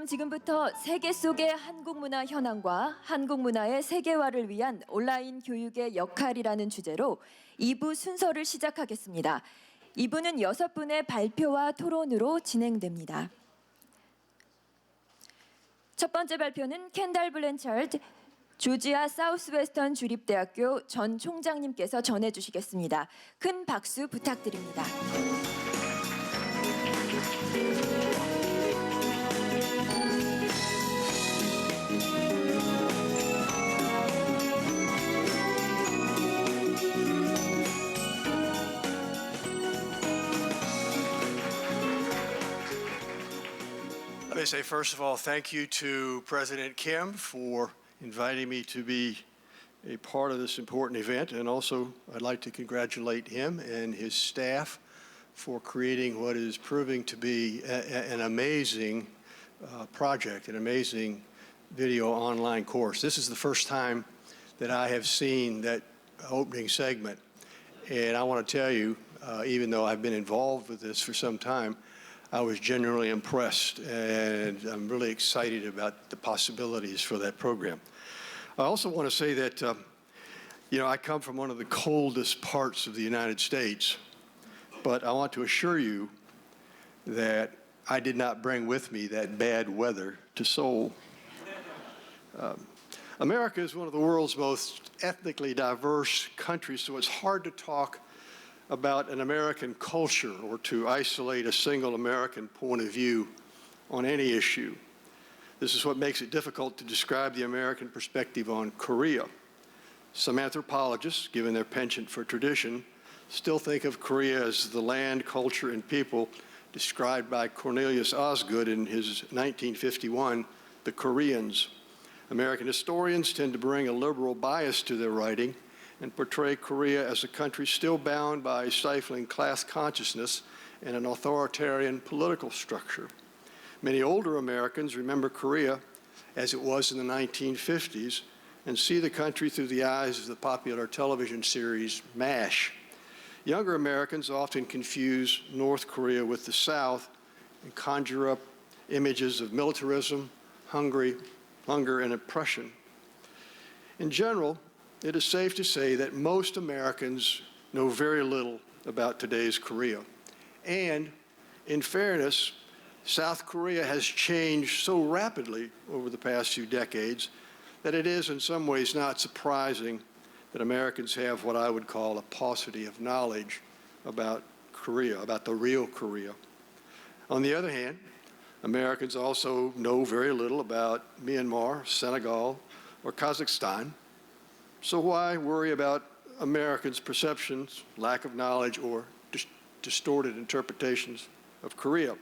그럼 지금부터 세계 속의 한국 문화 현황과 한국 문화의 세계화를 위한 온라인 교육의 역할이라는 주제로 2부 순서를 시작하겠습니다. 2부는 6분의 발표와 토론으로 진행됩니다. 첫 번째 발표는 켄달 블랜차드 조지아 사우스웨스턴 주립대학교 전 총장님께서 전해주시겠습니다. 큰 박수 부탁드립니다. Let me say, first of all, thank you to President Kim for inviting me to be a part of this important event. And also, I'd like to congratulate him and his staff for creating what is proving to be an amazing project, an amazing video online course. This is the first time that I have seen that opening segment. And I want to tell you, even though I've been involved with this for some time, I was genuinely impressed, and I'm really excited about the possibilities for that program. I also want to say that, I come from one of the coldest parts of the United States, but I want to assure you that I did not bring with me that bad weather to Seoul. America is one of the world's most ethnically diverse countries, so it's hard to talk about an American culture or to isolate a single American point of view on any issue. This is what makes it difficult to describe the American perspective on Korea. Some anthropologists, given their penchant for tradition, still think of Korea as the land, culture, and people described by Cornelius Osgood in his 1951, The Koreans. American historians tend to bring a liberal bias to their writing and portray Korea as a country still bound by stifling class consciousness and an authoritarian political structure. Many older Americans remember Korea as it was in the 1950s and see the country through the eyes of the popular television series MASH. Younger Americans often confuse North Korea with the South and conjure up images of militarism, hunger, and oppression. In general, it is safe to say that most Americans know very little about today's Korea. And in fairness, South Korea has changed so rapidly over the past few decades that it is in some ways not surprising that Americans have what I would call a paucity of knowledge about Korea, about the real Korea. On the other hand, Americans also know very little about Myanmar, Senegal, or Kazakhstan. So why worry about Americans' perceptions, lack of knowledge, or distorted interpretations of Korea,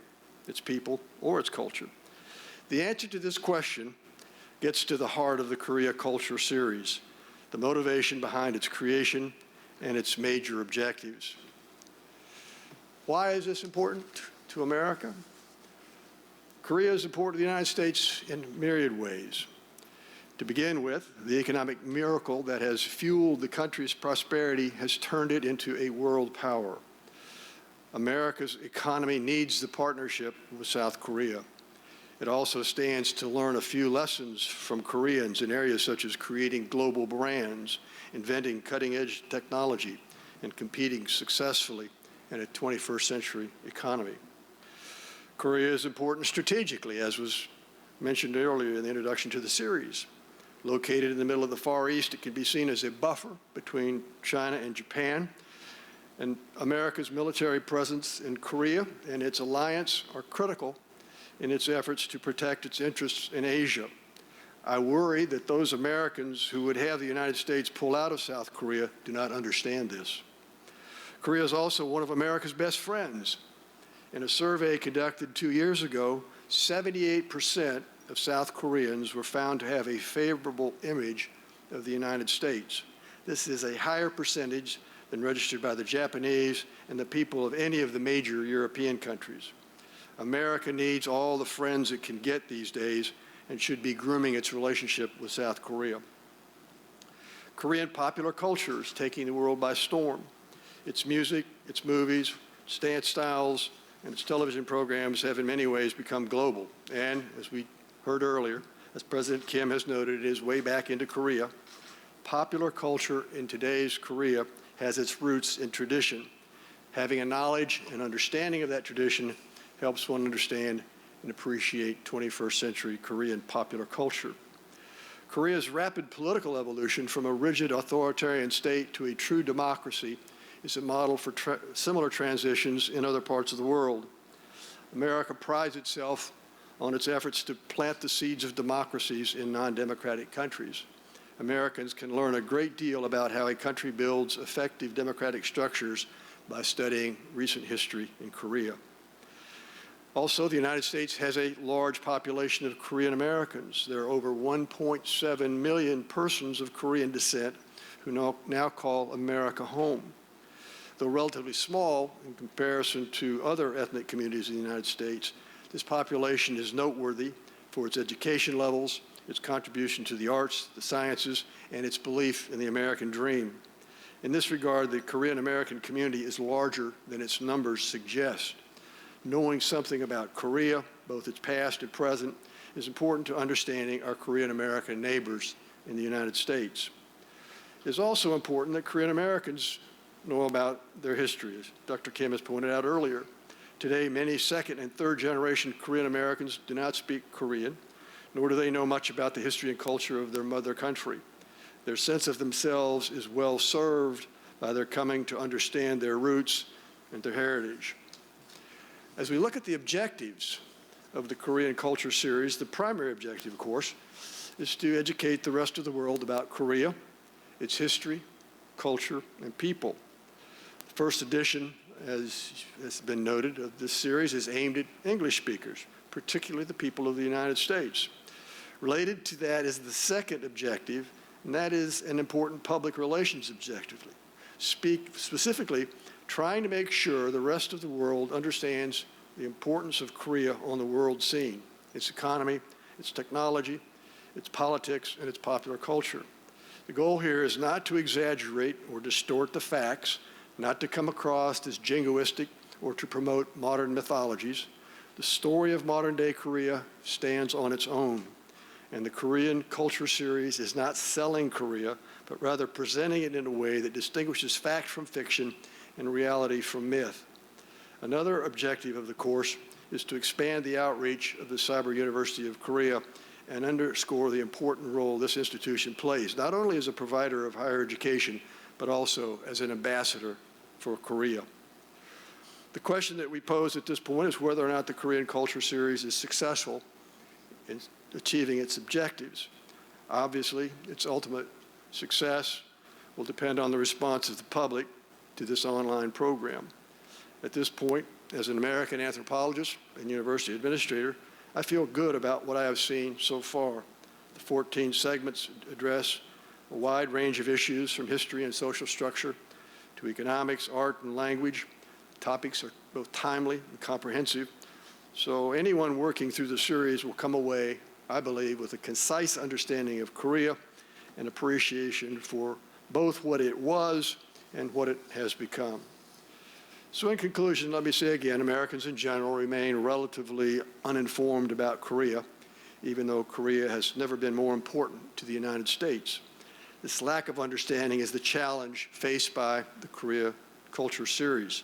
its people, or its culture? The answer to this question gets to the heart of the Korea Culture series, the motivation behind its creation and its major objectives. Why is this important to America? Korea is important to the United States in myriad ways. To begin with, the economic miracle that has fueled the country's prosperity has turned it into a world power. America's economy needs the partnership with South Korea. It also stands to learn a few lessons from Koreans in areas such as creating global brands, inventing cutting-edge technology, and competing successfully in a 21st century economy. Korea is important strategically, as was mentioned earlier in the introduction to the series. Located in the middle of the Far East, it can be seen as a buffer between China and Japan. And America's military presence in Korea and its alliance are critical in its efforts to protect its interests in Asia. I worry that those Americans who would have the United States pull out of South Korea do not understand this. Korea is also one of America's best friends. In a survey conducted 2 years ago, 78% of South Koreans were found to have a favorable image of the United States. This is a higher percentage than registered by the Japanese and the people of any of the major European countries. America needs all the friends it can get these days and should be grooming its relationship with South Korea. Korean popular culture is taking the world by storm. Its music, its movies, dance styles, and its television programs have in many ways become global. And as we heard earlier, as President Kim has noted in his way back into Korea, popular culture in today's Korea has its roots in tradition. Having a knowledge and understanding of that tradition helps one understand and appreciate 21st century Korean popular culture. Korea's rapid political evolution from a rigid authoritarian state to a true democracy is a model for similar transitions in other parts of the world. America prides itself on its efforts to plant the seeds of democracies in non-democratic countries. Americans can learn a great deal about how a country builds effective democratic structures by studying recent history in Korea. Also, the United States has a large population of Korean Americans. There are over 1.7 million persons of Korean descent who now call America home. Though relatively small in comparison to other ethnic communities in the United States, this population is noteworthy for its education levels, its contribution to the arts, the sciences, and its belief in the American dream. In this regard, the Korean American community is larger than its numbers suggest. Knowing something about Korea, both its past and present, is important to understanding our Korean American neighbors in the United States. It is also important that Korean Americans know about their history, as Dr. Kim has pointed out earlier. Today, many second and third generation Korean Americans do not speak Korean, nor do they know much about the history and culture of their mother country. Their sense of themselves is well served by their coming to understand their roots and their heritage. As we look at the objectives of the Korean Culture Series, the primary objective, of course, is to educate the rest of the world about Korea, its history, culture, and people. The first edition, as has been noted, of this series is aimed at English speakers, particularly the people of the United States. Related to that is the second objective, and that is an important public relations objective. Specifically, trying to make sure the rest of the world understands the importance of Korea on the world scene, its economy, its technology, its politics, and its popular culture. The goal here is not to exaggerate or distort the facts, not to come across as jingoistic or to promote modern mythologies. The story of modern-day Korea stands on its own, and the Korean Culture Series is not selling Korea, but rather presenting it in a way that distinguishes fact from fiction and reality from myth. Another objective of the course is to expand the outreach of the Cyber University of Korea and underscore the important role this institution plays, not only as a provider of higher education, but also as an ambassador for Korea. The question that we pose at this point is whether or not the Korean Culture Series is successful in achieving its objectives. Obviously, its ultimate success will depend on the response of the public to this online program. At this point, as an American anthropologist and university administrator, I feel good about what I have seen so far. The 14 segments address a wide range of issues from history and social structure to economics, art, and language. Topics are both timely and comprehensive. So anyone working through the series will come away, I believe, with a concise understanding of Korea and appreciation for both what it was and what it has become. So in conclusion, let me say again, Americans in general remain relatively uninformed about Korea, even though Korea has never been more important to the United States. This lack of understanding is the challenge faced by the Korea Culture Series.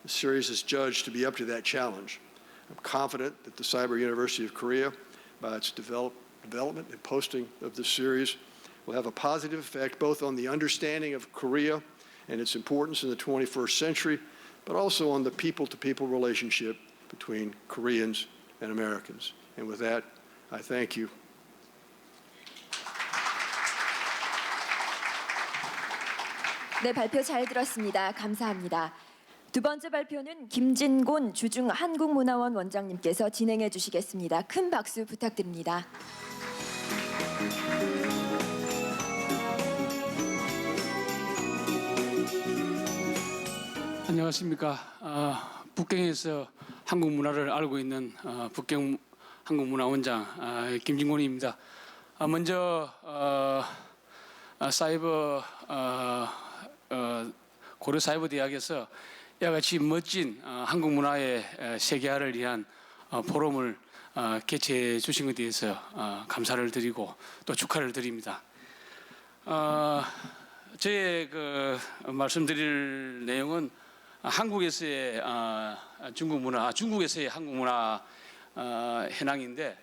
The series is judged to be up to that challenge. I'm confident that the Cyber University of Korea, by its development and posting of this series, will have a positive effect both on the understanding of Korea and its importance in the 21st century, but also on the people-to-people relationship between Koreans and Americans. And with that, I thank you. 네, 발표 잘 들었습니다. 감사합니다. 두 번째 발표는 김진곤 주중 한국문화원 원장님께서 진행해 주시겠습니다. 큰 박수 부탁드립니다. 안녕하십니까. 북경에서 한국 문화를 알고 있는 북경 한국문화원장 김진곤입니다. 먼저 사이버 고려사이버대학에서 이와 같이 멋진 한국 문화의 세계화를 위한 포럼을 개최해 주신 것에 대해서 감사를 드리고 또 축하를 드립니다. 저의 말씀드릴 내용은 한국에서의 중국에서의 한국 문화 현황인데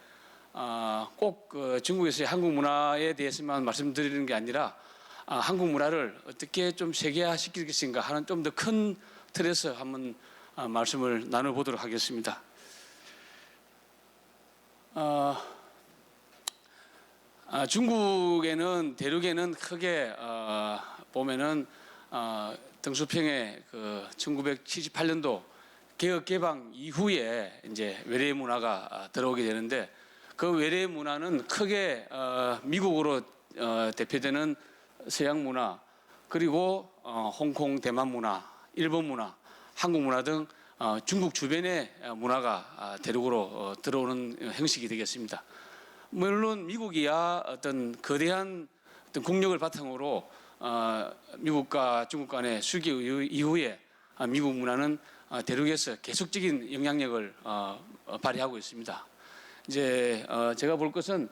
꼭 중국에서의 한국 문화에 대해서만 말씀드리는 게 아니라 한국 문화를 어떻게 좀 세계화시킬 것인가 하는 좀 더 큰 틀에서 한번 말씀을 나눠보도록 하겠습니다. 중국에는 대륙에는 크게 보면은 덩수평의 1978년도 개혁 개방 이후에 이제 외래 문화가 들어오게 되는데 그 외래 문화는 크게 미국으로 대표되는 서양 문화 그리고 홍콩 대만 문화, 일본 문화, 한국 문화 등 중국 주변의 문화가 대륙으로 들어오는 형식이 되겠습니다. 물론 미국이야 어떤 거대한 어떤 국력을 바탕으로 미국과 중국 간의 수교 이후에 미국 문화는 대륙에서 계속적인 영향력을 발휘하고 있습니다. 이제 제가 볼 것은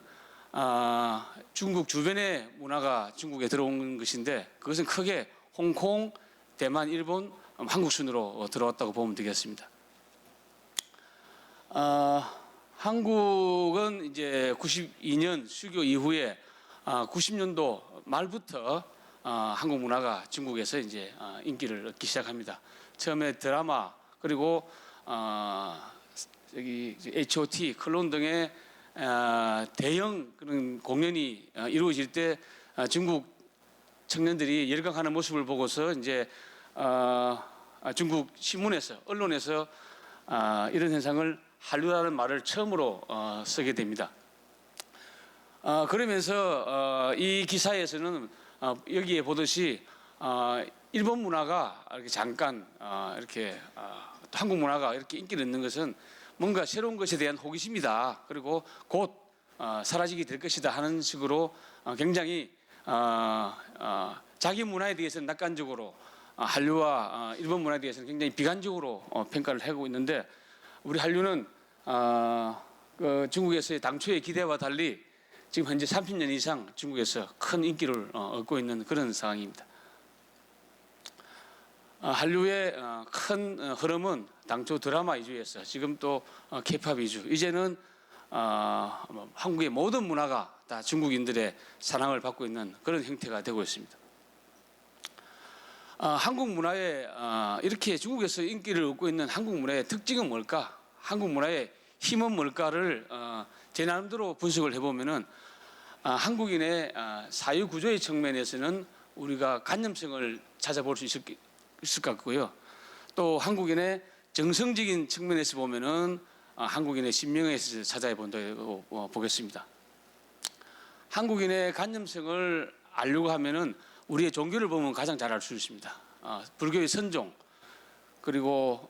중국 주변의 문화가 중국에 들어온 것인데 그것은 크게 홍콩, 대만, 일본, 한국 순으로 들어왔다고 보면 되겠습니다. 한국은 이제 92년 수교 이후에 90년도 말부터 한국 문화가 중국에서 이제 인기를 얻기 시작합니다. 처음에 드라마 그리고 여기 H.O.T, 클론 등의 대형 그런 공연이 이루어질 때 중국 청년들이 열광하는 모습을 보고서 이제 중국 신문에서 언론에서 이런 현상을 한류라는 말을 처음으로 쓰게 됩니다. 그러면서 이 기사에서는 여기에 보듯이 일본 문화가 이렇게 잠깐 이렇게 한국 문화가 이렇게 인기를 얻는 것은 뭔가 새로운 것에 대한 호기심이다. 그리고 곧 사라지게 될 것이다 하는 식으로 굉장히 자기 문화에 대해서는 낙관적으로 한류와 일본 문화에 대해서는 굉장히 비관적으로 평가를 하고 있는데 우리 한류는 중국에서의 당초의 기대와 달리 지금 현재 30년 이상 중국에서 큰 인기를 얻고 있는 그런 상황입니다. 한류의 큰 흐름은 당초 드라마 위주였어요. 지금 또 K-팝 위주. 이제는 한국의 모든 문화가 다 중국인들의 사랑을 받고 있는 그런 형태가 되고 있습니다. 한국 문화에 이렇게 중국에서 인기를 얻고 있는 한국 문화의 특징은 뭘까? 한국 문화의 힘은 뭘까를 제 나름대로 분석을 해보면은 한국인의 사유 구조의 측면에서는 우리가 관념성을 찾아볼 수 있을 것 같고요. 또 한국인의 정성적인 측면에서 보면은 한국인의 신명에서 찾아본다고 보겠습니다. 한국인의 관념성을 알려고 하면은 우리의 종교를 보면 가장 잘 알 수 있습니다. 불교의 선종 그리고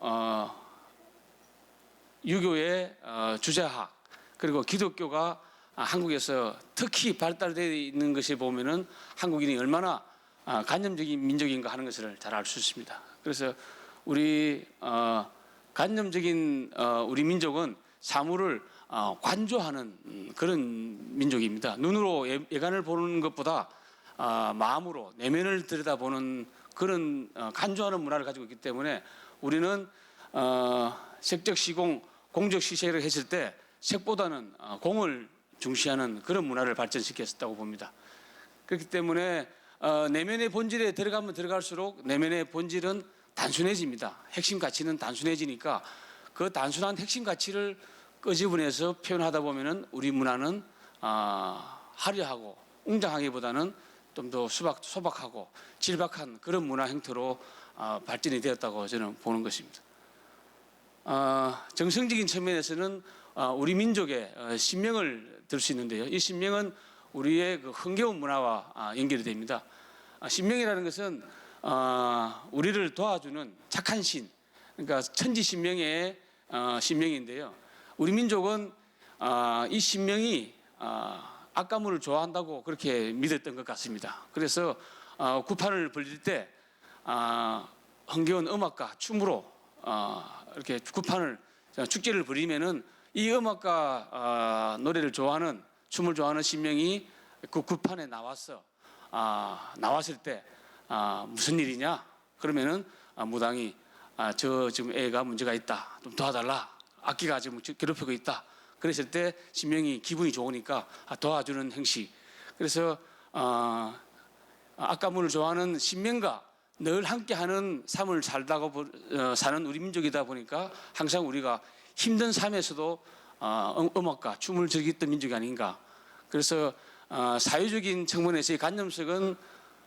유교의 주자학 그리고 기독교가 한국에서 특히 발달되어 있는 것에 보면은 한국인이 얼마나 관념적인 민족인가 하는 것을 잘 알 수 있습니다. 그래서 우리 관념적인 우리 민족은 사물을 관조하는 그런 민족입니다. 눈으로 예간을 보는 것보다 마음으로 내면을 들여다보는 그런 간주하는 문화를 가지고 있기 때문에 우리는 색적 시공, 공적 시색을 했을 때 색보다는 공을 중시하는 그런 문화를 발전시켰다고 봅니다. 그렇기 때문에 내면의 본질에 들어가면 들어갈수록 내면의 본질은 단순해집니다. 핵심 가치는 단순해지니까 그 단순한 핵심 가치를 끄집어내서 표현하다 보면은 우리 문화는 화려하고 웅장하기보다는 좀 더 소박하고 질박한 그런 문화 형태로 발전이 되었다고 저는 보는 것입니다. 정성적인 측면에서는 우리 민족의 신명을 들 수 있는데요. 이 신명은 우리의 그 흥겨운 문화와 연결이 됩니다. 신명이라는 것은 우리를 도와주는 착한 신, 그러니까 천지신명의 신명인데요. 우리 민족은 이 신명이 악가물을 좋아한다고 그렇게 믿었던 것 같습니다. 그래서 구판을 벌릴 때 흥겨운 음악과 춤으로 이렇게 구판을 축제를 벌이면은 이 음악과 노래를 좋아하는 춤을 좋아하는 신명이 그 구판에 나왔을 때 무슨 일이냐? 그러면은 무당이 저 지금 애가 문제가 있다. 좀 도와달라. 악기가 지금 괴롭히고 있다. 그랬을 때 신명이 기분이 좋으니까 도와주는 행시. 그래서 악가문을 좋아하는 신명과 늘 함께하는 삶을 살다가 사는 우리 민족이다 보니까 항상 우리가 힘든 삶에서도 음악과 춤을 즐겼던 민족이 아닌가. 그래서 사회적인 측면에서의 관념석은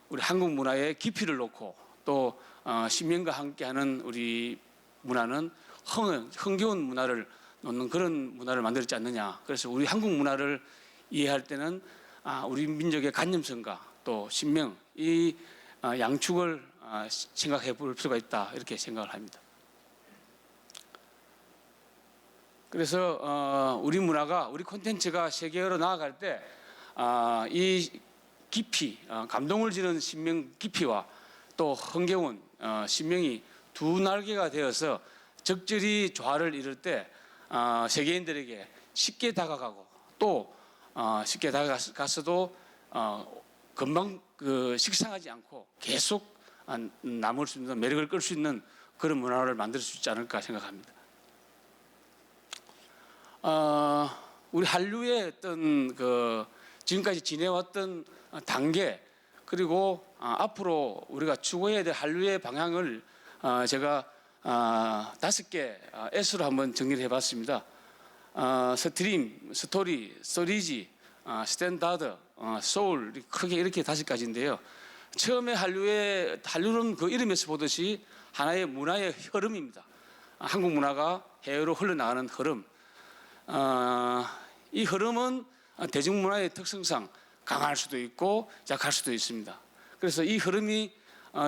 우리 한국 문화의 깊이를 놓고 또 신명과 함께하는 우리 문화는 흥겨운 문화를 놓는 그런 문화를 만들었지 않느냐. 그래서 우리 한국 문화를 이해할 때는 우리 민족의 관념성과 또 신명 이 양축을 생각해 볼 필요가 있다 이렇게 생각을 합니다. 그래서 우리 문화가 우리 콘텐츠가 세계로 나아갈 때 이 깊이 감동을 주는 신명 깊이와 또 흥겨운 신명이 두 날개가 되어서 적절히 조화를 이룰 때 세계인들에게 쉽게 다가가고 또 쉽게 다가가서도 금방 식상하지 않고 계속 남을 수 있는 매력을 끌 수 있는 그런 문화를 만들 수 있지 않을까 생각합니다. 우리 한류의 어떤 지금까지 지내왔던 단계 그리고 앞으로 우리가 추구해야 될 한류의 방향을 제가 5개 S로 한번 정리를 해봤습니다. 스트림, 스토리, 스토리지, 스탠다드, 소울 크게 이렇게 5가지인데요. 처음에 한류는 그 이름에서 보듯이 하나의 문화의 흐름입니다. 한국 문화가 해외로 흘러나가는 흐름. 이 흐름은 대중문화의 특성상 강할 수도 있고 약할 수도 있습니다. 그래서 이 흐름이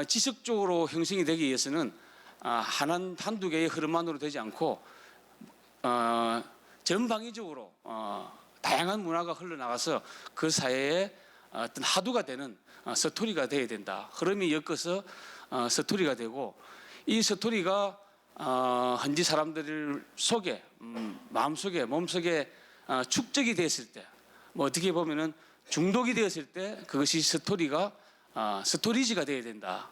지속적으로 형성이 되기 위해서는 한두 개의 흐름만으로 되지 않고 전방위적으로 다양한 문화가 흘러나가서 그 사회에 어떤 하두가 되는 스토리가 되어야 된다. 흐름이 엮어서 스토리가 되고 이 스토리가 현지 사람들 속에 마음속에 몸속에 축적이 됐을 때 뭐 어떻게 보면은 중독이 되었을 때 그것이 스토리가 스토리지가 되어야 된다.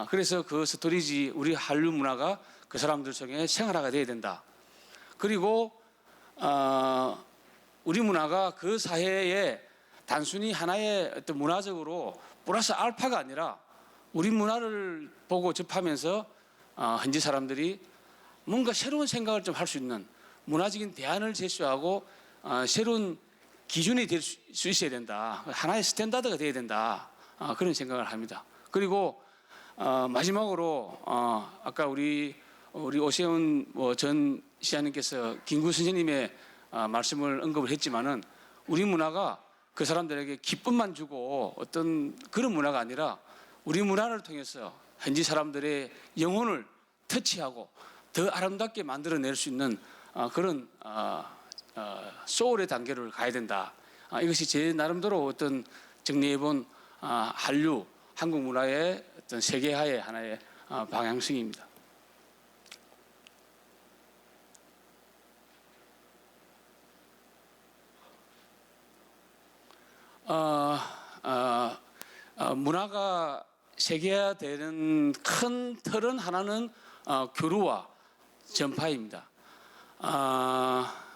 그래서 그 스토리지 우리 한류 문화가 그 사람들 속에 생활화가 되어야 된다. 그리고 우리 문화가 그 사회에 단순히 하나의 어떤 문화적으로 플러스 알파가 아니라 우리 문화를 보고 접하면서 현지 사람들이 뭔가 새로운 생각을 좀 할 수 있는 문화적인 대안을 제시하고 새로운 기준이 될 수 있어야 된다. 하나의 스탠다드가 되어야 된다. 그런 생각을 합니다. 그리고 마지막으로 아까 우리 오세훈 전 시장님께서 김구 선생님의 말씀을 언급을 했지만은 우리 문화가 그 사람들에게 기쁨만 주고 어떤 그런 문화가 아니라 우리 문화를 통해서 현지 사람들의 영혼을 터치하고 더 아름답게 만들어낼 수 있는 그런 소울의 단계를 가야 된다. 이것이 제 나름대로 어떤 정리해본 한류 한국 문화의 어떤 세계화의 하나의 방향성입니다. 문화가 세계화되는 큰 틀은 하나는 교류와 전파입니다.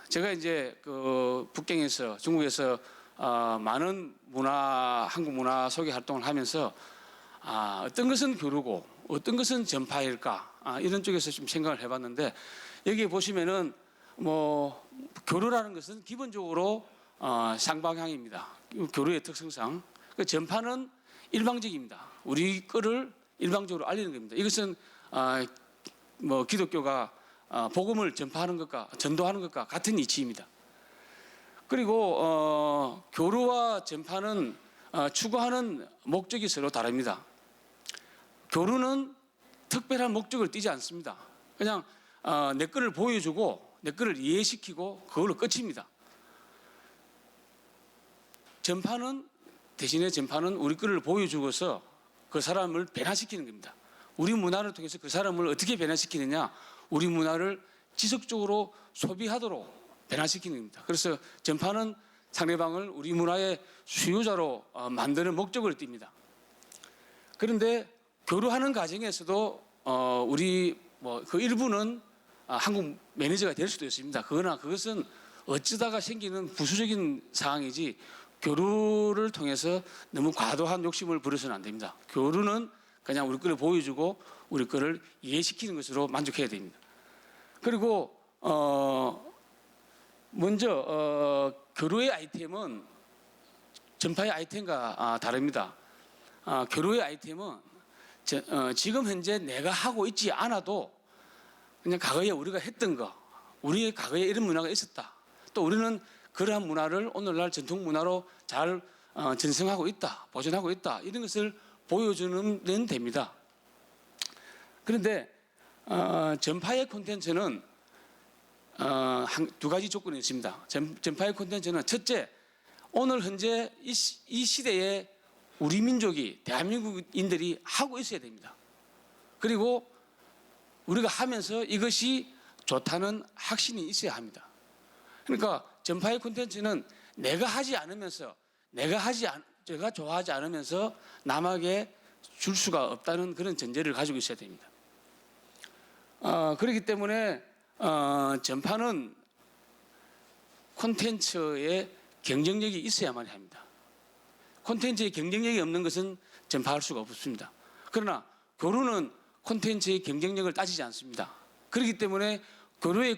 제가 이제 그 북경에서 중국에서 많은 한국 문화 소개 활동을 하면서 어떤 것은 교류고 어떤 것은 전파일까 이런 쪽에서 좀 생각을 해봤는데 여기 보시면은 뭐 교류라는 것은 기본적으로 쌍방향입니다. 교류의 특성상 그 전파는 일방적입니다. 우리 거를 일방적으로 알리는 겁니다. 이것은 뭐 기독교가 복음을 전파하는 것과 전도하는 것과 같은 이치입니다. 그리고 교류와 전파는 추구하는 목적이 서로 다릅니다. 교류는 특별한 목적을 띠지 않습니다. 그냥 내 거를 보여주고 내 거를 이해시키고 그걸로 끝입니다. 전파는 대신에 전파는 우리 거를 보여주고서 그 사람을 변화시키는 겁니다. 우리 문화를 통해서 그 사람을 어떻게 변화시키느냐, 우리 문화를 지속적으로 소비하도록 변화시키는 겁니다. 그래서 전파는 상대방을 우리 문화의 수요자로 만드는 목적을 띱니다. 그런데 교류하는 과정에서도 우리 그 일부는 한국 매니저가 될 수도 있습니다. 그러나 그것은 어쩌다가 생기는 부수적인 상황이지 교류를 통해서 너무 과도한 욕심을 부려서는 안 됩니다. 교류는 그냥 우리 거를 보여주고 우리 거를 이해시키는 것으로 만족해야 됩니다. 그리고 먼저 교류의 아이템은 전파의 아이템과 다릅니다. 교류의 아이템은 지금 현재 내가 하고 있지 않아도 그냥 과거에 우리가 했던 거, 우리의 과거에 이런 문화가 있었다. 또 우리는 그러한 문화를 오늘날 전통 문화로 잘 전승하고 있다, 보존하고 있다, 이런 것을 보여주는 데는 됩니다. 그런데 전파의 콘텐츠는 두 가지 조건이 있습니다. 전파의 콘텐츠는 첫째, 오늘 현재 이 시대에 우리 민족이, 대한민국인들이 하고 있어야 됩니다. 그리고 우리가 하면서 이것이 좋다는 확신이 있어야 합니다. 그러니까 전파의 콘텐츠는 내가 하지 않으면서, 제가 좋아하지 않으면서 남에게 줄 수가 없다는 그런 전제를 가지고 있어야 됩니다. 그렇기 때문에 전파는 콘텐츠에 경쟁력이 있어야만 합니다. 콘텐츠에 경쟁력이 없는 것은 전파할 수가 없습니다. 그러나 교류는 콘텐츠의 경쟁력을 따지지 않습니다. 그렇기 때문에 교류의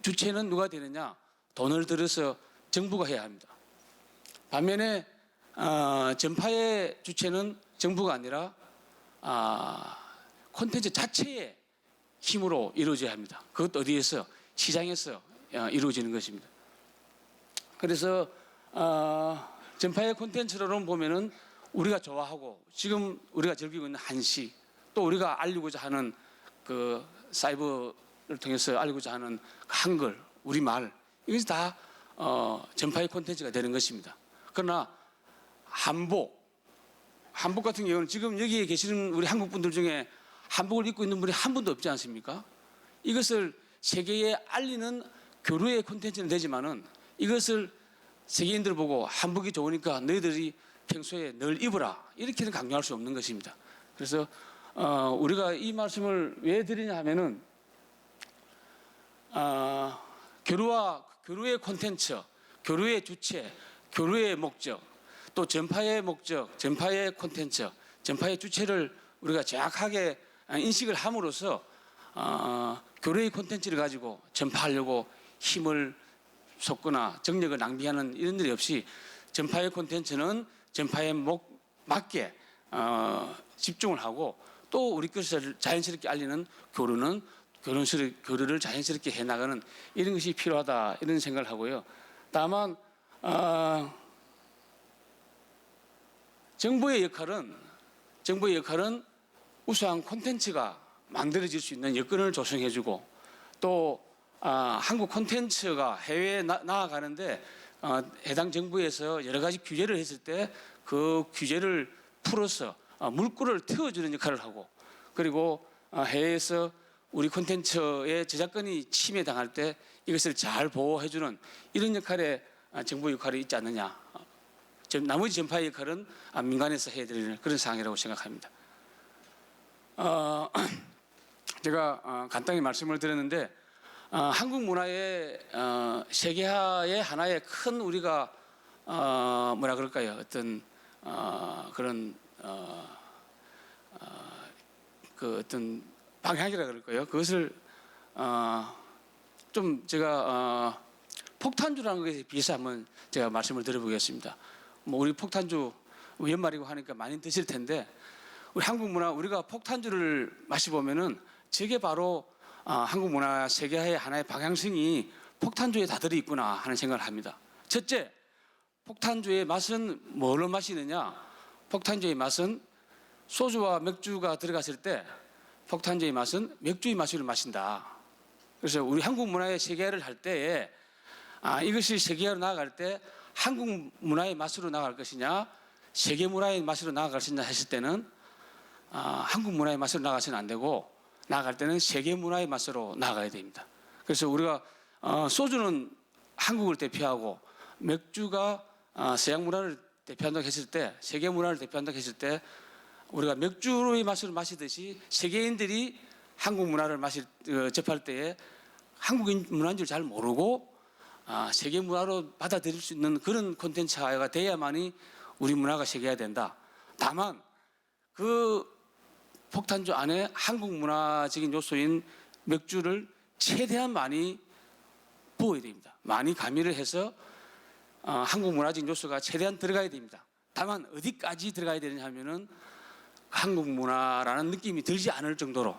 주체는 누가 되느냐? 돈을 들여서 정부가 해야 합니다. 반면에 전파의 주체는 정부가 아니라 콘텐츠 자체의 힘으로 이루어져야 합니다. 그것도 어디에서? 시장에서 이루어지는 것입니다. 그래서 전파의 콘텐츠로는 보면은 우리가 좋아하고 지금 우리가 즐기고 있는 한식, 또 우리가 알리고자 하는 그 사이버를 통해서 알리고자 하는 한글, 우리말, 이것이 다 전파의 콘텐츠가 되는 것입니다. 그러나 한복 같은 경우는 지금 여기에 계시는 우리 한국 분들 중에 한복을 입고 있는 분이 한 분도 없지 않습니까? 이것을 세계에 알리는 교류의 콘텐츠는 되지만은 이것을 세계인들 보고 한복이 좋으니까 너희들이 평소에 늘 입어라, 이렇게는 강요할 수 없는 것입니다. 그래서 우리가 이 말씀을 왜 드리냐 하면은 교류의 콘텐츠, 교류의 주체, 교류의 목적, 또 전파의 목적, 전파의 콘텐츠, 전파의 주체를 우리가 정확하게 인식을 함으로써 교류의 콘텐츠를 가지고 전파하려고 힘을 쏟거나 정력을 낭비하는 이런 일이 없이 전파의 콘텐츠는 전파에 맞게 집중을 하고, 또 우리 것을 자연스럽게 알리는 교류는 교류를 자연스럽게 해나가는 이런 것이 필요하다, 이런 생각을 하고요. 다만 정부의 역할은 우수한 콘텐츠가 만들어질 수 있는 여건을 조성해주고, 또 한국 콘텐츠가 해외에 나아가는데 해당 정부에서 여러 가지 규제를 했을 때 그 규제를 풀어서 물꼬를 트워주는 역할을 하고, 그리고 해외에서 우리 콘텐츠의 저작권이 침해당할 때 이것을 잘 보호해주는 이런 역할에 정부 역할이 있지 않느냐. 나머지 전파의 역할은 민간에서 해야 되는 그런 상황이라고 생각합니다. 제가 간단히 말씀을 드렸는데 한국 문화의 세계화의 하나의 큰 우리가 뭐라 그럴까요? 어떤 그런 그 어떤 방향이라 그럴까요? 그것을 좀 제가 폭탄주라는 것에 비해서 한번 제가 말씀을 드려보겠습니다. 뭐 우리 폭탄주 연말이고 하니까 많이 드실 텐데, 우리 한국 문화, 우리가 폭탄주를 마셔보면은 저게 바로 한국 문화 세계화의 하나의 방향성이 폭탄주에 다 들어있구나 하는 생각을 합니다. 첫째, 폭탄주의 맛은 뭘로 마시느냐? 폭탄주의 맛은 소주와 맥주가 들어갔을 때 폭탄주의 맛은 맥주의 맛으로 마신다. 그래서 우리 한국 문화의 세계화를 할 때에 이것이 세계화로 나아갈 때 한국 문화의 맛으로 나아갈 것이냐, 세계 문화의 맛으로 나아갈 것이냐 했을 때는 한국 문화의 맛으로 나가서는 안 되고 나아갈 때는 세계 문화의 맛으로 나아가야 됩니다. 그래서 우리가 소주는 한국을 대표하고 맥주가 서양 문화를 대표한다고 했을 때, 세계 문화를 대표한다고 했을 때 우리가 맥주의 맛을 마시듯이 세계인들이 한국 문화를 접할 때에 한국인 문화인 줄 잘 모르고 세계 문화로 받아들일 수 있는 그런 콘텐츠가 돼야만이 우리 문화가 세계화 된다. 다만 그 폭탄주 안에 한국 문화적인 요소인 맥주를 최대한 많이 부어야 됩니다. 많이 가미를 해서 한국 문화적인 요소가 최대한 들어가야 됩니다. 다만 어디까지 들어가야 되느냐 하면은 한국 문화라는 느낌이 들지 않을 정도로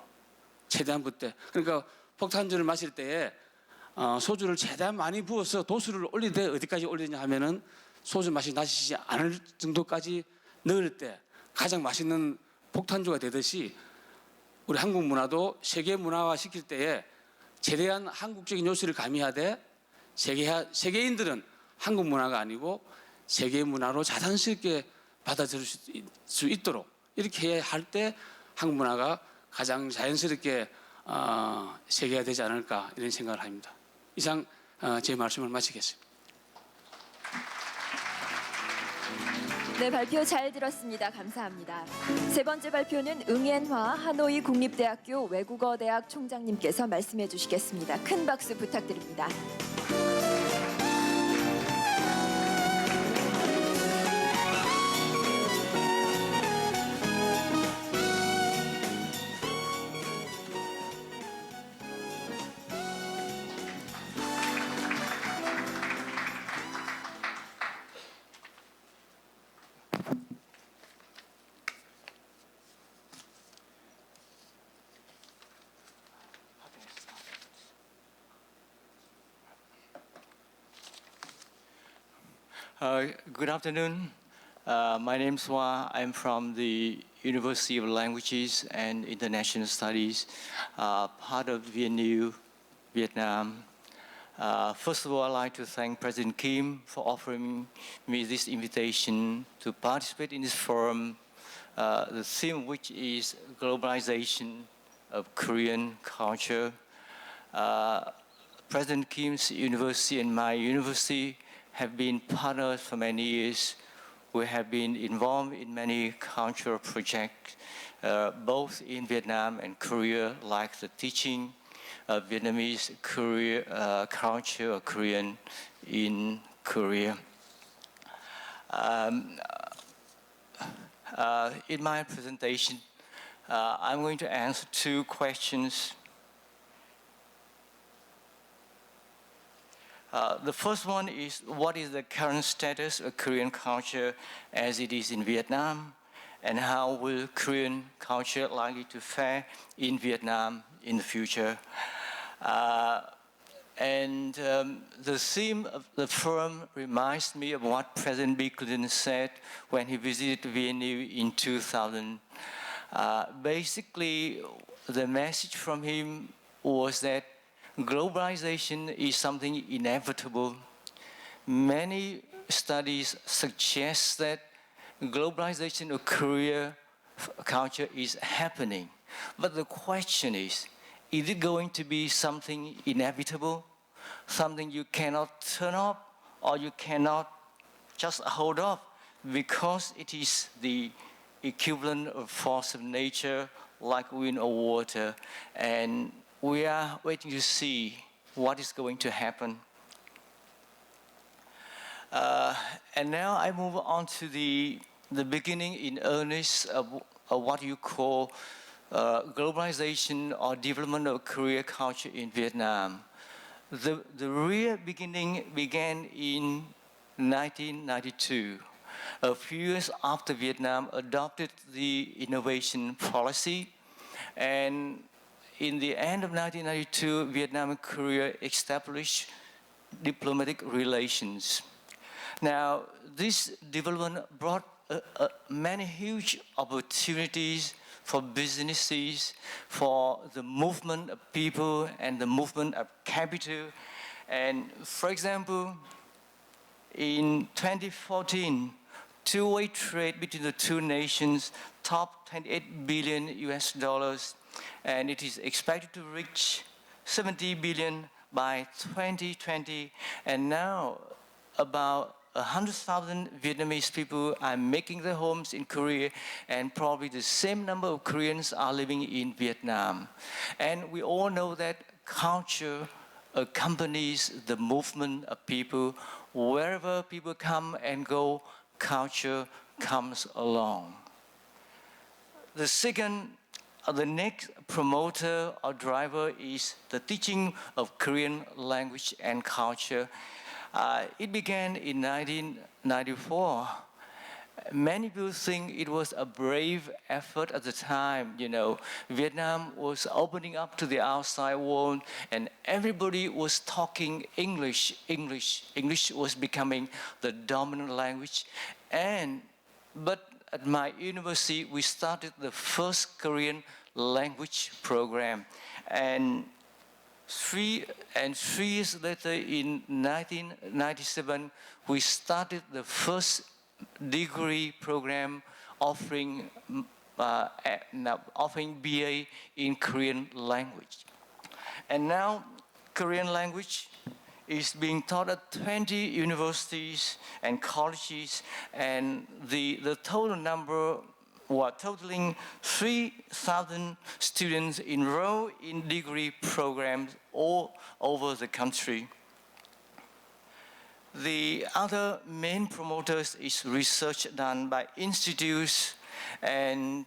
최대한 그때, 그러니까 폭탄주를 마실 때에 소주를 최대한 많이 부어서 도수를 올릴 때 어디까지 올리냐 하면은 소주 맛이 나시지 않을 정도까지 넣을 때 가장 맛있는 폭탄주가 되듯이 우리 한국 문화도 세계 문화화 시킬 때에 최대한 한국적인 요소를 가미하되 세계인들은 한국 문화가 아니고 세계 문화로 자연스럽게 받아들일 수 있도록 이렇게 할 때 한국 문화가 가장 자연스럽게 세계화되지 않을까 이런 생각을 합니다. 이상 제 말씀을 마치겠습니다. 네, 발표 잘 들었습니다. 감사합니다. 세 번째 발표는 응앤화 하노이 국립대학교 외국어대학 총장님께서 말씀해 주시겠습니다. 큰 박수 부탁드립니다. Good afternoon. My name is Hoa. I'm from the University of Languages and International Studies, part of VNU, Vietnam. First of all, I'd like to thank President Kim for offering me this invitation to participate in this forum, the theme of which is globalization of Korean culture. President Kim's university and my university have been partners for many years. We have been involved in many cultural projects, both in Vietnam and Korea, like the teaching of Vietnamese culture or Korean in Korea. In my presentation, I'm going to answer two questions. The first one is, what is the current status of Korean culture as it is in Vietnam, and how will Korean culture likely to fare in Vietnam in the future? The theme of the forum reminds me of what President Bill Clinton said when he visited VNU in 2000. Basically, the message from him was that globalization is something inevitable. Many studies suggest that globalization of Korean culture is happening. But the question is it going to be something inevitable, something you cannot turn off, or you cannot just hold off because it is the equivalent of force of nature like wind or water? And we are waiting to see what is going to happen. And now I move on to the beginning in earnest of what you call globalization or development of Korean culture in Vietnam. The real beginning began in 1992, a few years after Vietnam adopted the innovation policy. And in the end of 1992, Vietnam and Korea established diplomatic relations. Now, this development brought many huge opportunities for businesses, for the movement of people and the movement of capital. And for example, in 2014, two-way trade between the two nations top 28 billion US dollars, and it is expected to reach 70 billion by 2020. And now about 100,000 Vietnamese people are making their homes in Korea, and probably the same number of Koreans are living in Vietnam. And we all know that culture accompanies the movement of people. Wherever people come and go, culture comes along. The next promoter or driver is the teaching of Korean language and culture. It began in 1994. Many people think it was a brave effort at the time. You know, Vietnam was opening up to the outside world, and everybody was talking English. English was becoming the dominant language. But at my university, we started the first Korean language program, and three years later, in 1997, we started the first degree program offering BA in Korean language. And now Korean language is being taught at 20 universities and colleges, and the total number totaling 3,000 students enroll in degree programs all over the country. The other main promoters is research done by institutes, and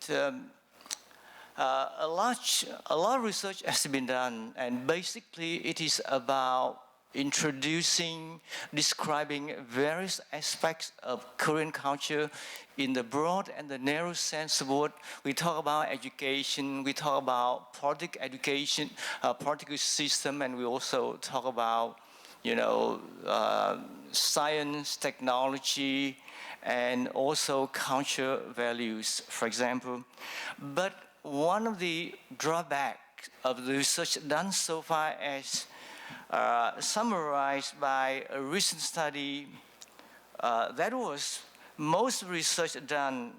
a lot of research has been done, and basically it is about introducing, describing various aspects of Korean culture in the broad and the narrow sense of what we talk about: education, we talk about political education, political system, and we also talk about, you know, science, technology, and also culture values, for example. But one of the drawbacks of the research done so far, as summarized by a recent study, that was most research done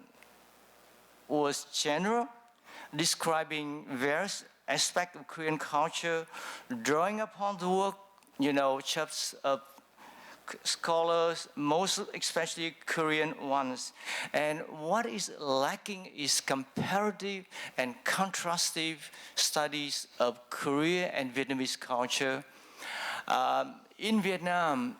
was general, describing various aspects of Korean culture, drawing upon the work, you know, chops of scholars, most especially Korean ones. And what is lacking is comparative and contrastive studies of Korean and Vietnamese culture. In Vietnam,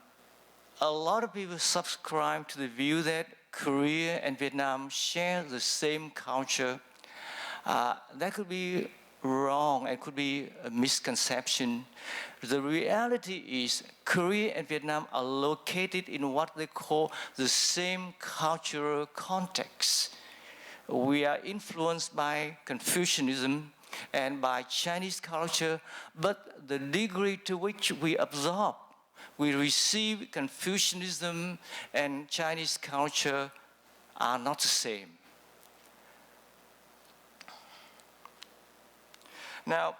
a lot of people subscribe to the view that Korea and Vietnam share the same culture. That could be wrong, it could be a misconception. The reality is Korea and Vietnam are located in what they call the same cultural context. We are influenced by Confucianism and by Chinese culture, but the degree to which we absorb, we receive Confucianism and Chinese culture are not the same. Now,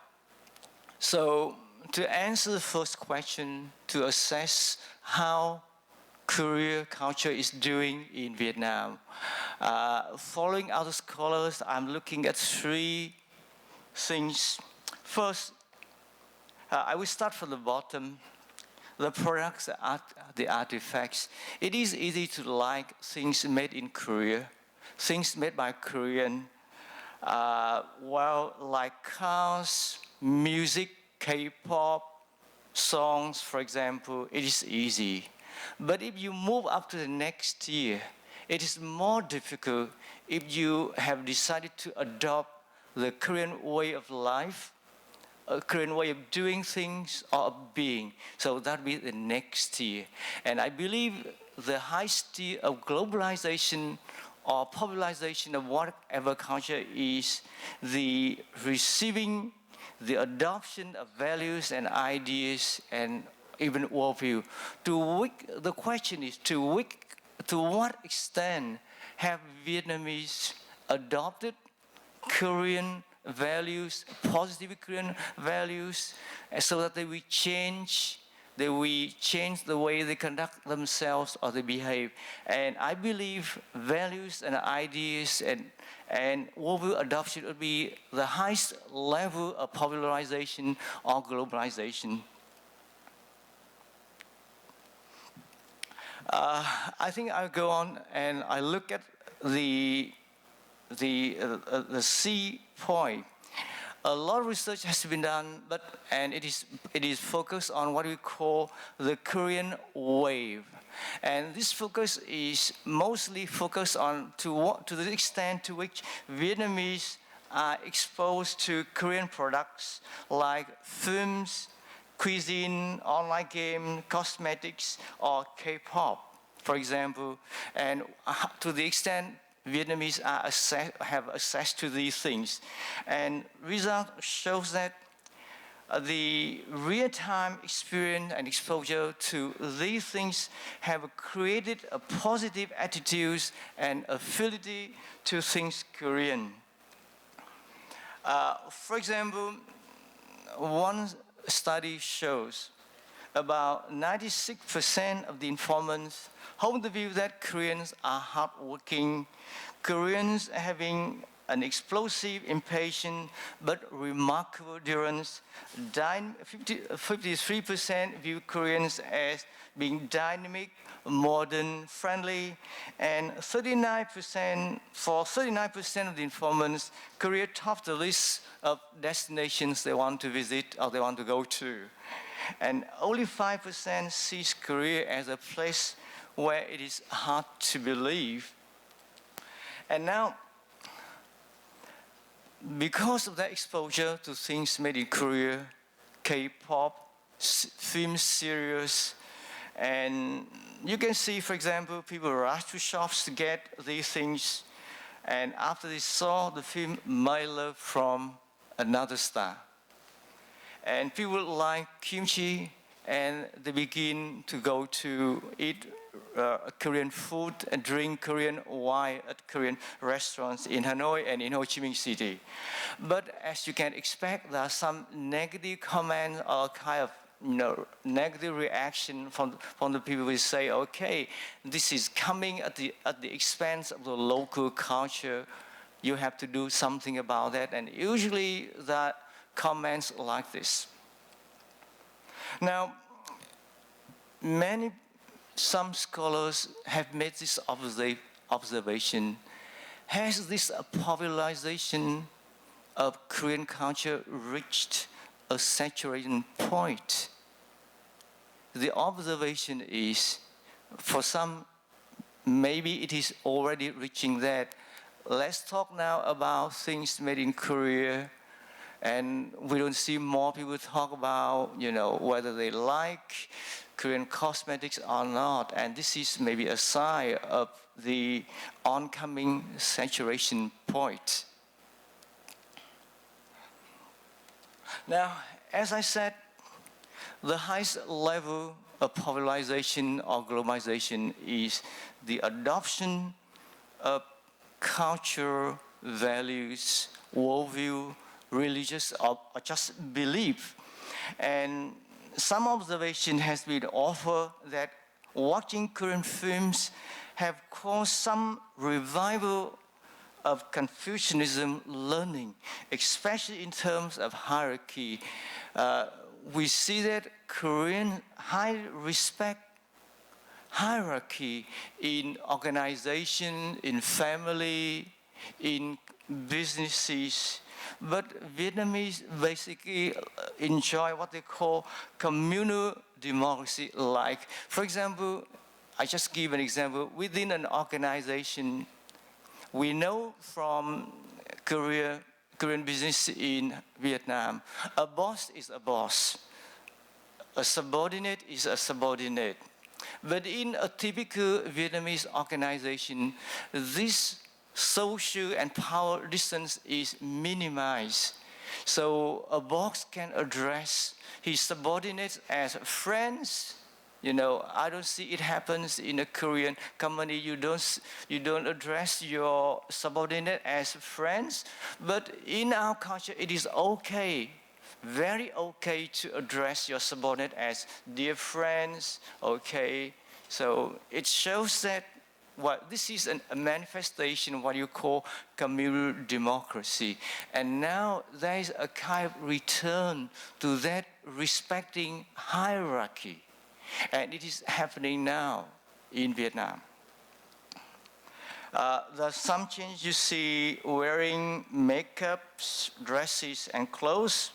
so to answer the first question, to assess how Korean culture is doing in Vietnam, following other scholars, I'm looking at three things. First, I will start from the bottom. The products, the artifacts. It is easy to like things made in Korea, things made by Korean. Well, like cars, music, K-pop, songs, for example, it is easy. But if you move up to the next tier, it is more difficult if you have decided to adopt the Korean way of life, a Korean way of doing things or of being. So that will be the next tier. And I believe the highest tier of globalization or popularization of whatever culture is the receiving, the adoption of values and ideas and even worldview. The question is, to what extent have Vietnamese adopted Korean values, positive Korean values, so that they will change they will change the way they conduct themselves or they behave. And I believe values and ideas and worldview adoption would be the highest level of popularization or globalization. I think I'll go on and I look at the C point. A lot of research has been done, and it is focused on what we call the Korean wave. And this focus is mostly focused on to the extent to which Vietnamese are exposed to Korean products like films, cuisine, online game, cosmetics, or K-pop, for example. And to the extent Vietnamese have access to these things. And result shows that the real-time experience and exposure to these things have created a positive attitudes and affinity to things Korean. For example, one study shows about 96% of the informants hold the view that Koreans are hardworking, Koreans having an explosive, impatient, but remarkable endurance. 53% view Koreans as being dynamic, modern, friendly, and 39% of the informants, Korea topped the list of destinations they want to visit or they want to go to. And only 5% sees Korea as a place where it is hard to believe. And now, because of that exposure to things made in Korea, K-pop, film series, and you can see, for example, people rush to shops to get these things, and after they saw the film My Love from Another Star, and people like kimchi, and they begin to go to eat Korean food and drink Korean wine at Korean restaurants in Hanoi and in Ho Chi Minh City. But as you can expect, there are some negative comments or kind of negative reaction from the people who say, okay, this is coming at the expense of the local culture. You have to do something about that. And usually that comments like this. Now, some scholars have made this observation. Has this popularization of Korean culture reached a saturation point? The observation is, for some, maybe it is already reaching that. Let's talk now about things made in Korea. And we don't see more people talk about, whether they like Korean cosmetics or not. And this is maybe a sign of the oncoming saturation point. Now, as I said, the highest level of popularization or globalization is the adoption of culture, values, worldview, religious or just belief. And some observation has been offered that watching Korean films have caused some revival of Confucianism learning, especially in terms of hierarchy. We see that Korean high respect hierarchy in organization, in family, in businesses. But Vietnamese basically enjoy what they call communal democracy. Like, for example, I just give an example. Within an organization, we know from Korean business in Vietnam, a boss is a boss. A subordinate is a subordinate. But in a typical Vietnamese organization, this social and power distance is minimized. So a boss can address his subordinates as friends. I don't see it happens in a Korean company. You don't address your subordinate as friends. But in our culture, it is okay very okay to address your subordinate as dear friends, okay? So it shows that this is a manifestation of what you call communal democracy. And now there is a kind of return to that respecting hierarchy. And it is happening now in Vietnam. There's some change you see wearing makeups, dresses, and clothes.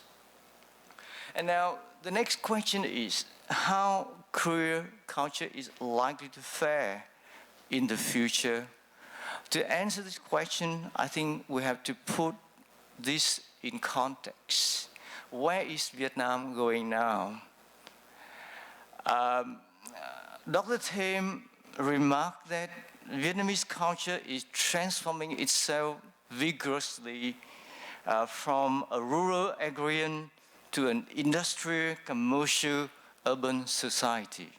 And now the next question is how Korean culture is likely to fare in the future. To answer this question, I think we have to put this in context. Where is Vietnam going now? Dr. Thêm remarked that Vietnamese culture is transforming itself vigorously from a rural agrarian to an industrial, commercial, urban society.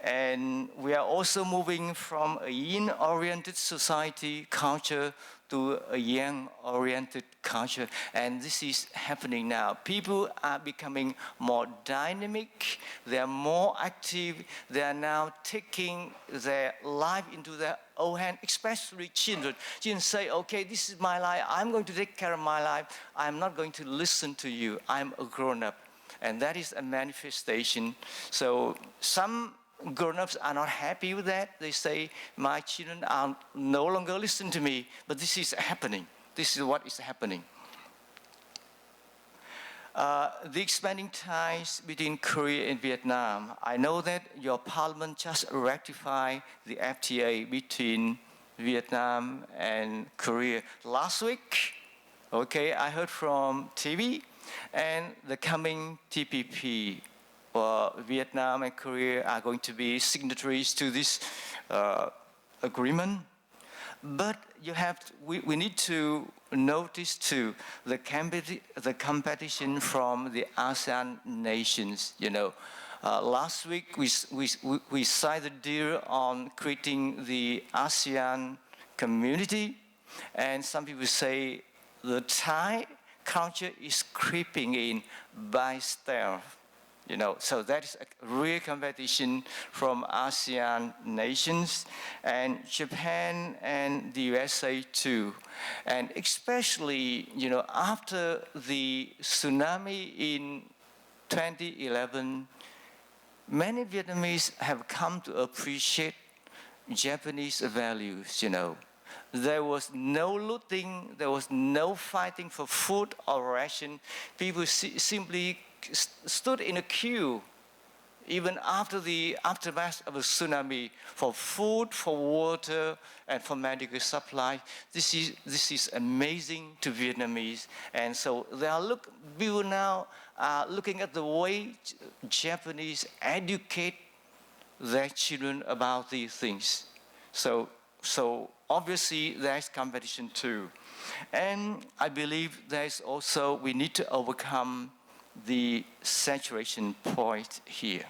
And we are also moving from a yin-oriented society culture to a yang-oriented culture. And this is happening now. People are becoming more dynamic, they are more active, they are now taking their life into their own hand, especially children. Children say, okay, this is my life, I'm going to take care of my life, I'm not going to listen to you, I'm a grown-up. And that is a manifestation. So some grown-ups are not happy with that. They say, my children are no longer listening to me, but this is happening. This is what is happening. The expanding ties between Korea and Vietnam. I know that your parliament just ratified the FTA between Vietnam and Korea last week. Okay, I heard from TV, and the coming TPP. Vietnam and Korea are going to be signatories to this agreement. But we need to notice too the competition from the ASEAN nations. You know, last week we signed a deal on creating the ASEAN community, and some people say the Thai culture is creeping in by stealth. You know, so that is a real competition from ASEAN nations and Japan and the USA too. And especially, you know, after the tsunami in 2011, many Vietnamese have come to appreciate Japanese values, you know. There was no looting, there was no fighting for food or ration. People simply stood in a queue even after the aftermath of a tsunami for food, for water, and for medical supply. This is amazing to Vietnamese. And so people now are looking at the way Japanese educate their children about these things. So obviously there's competition too. And I believe we need to overcome the saturation point here.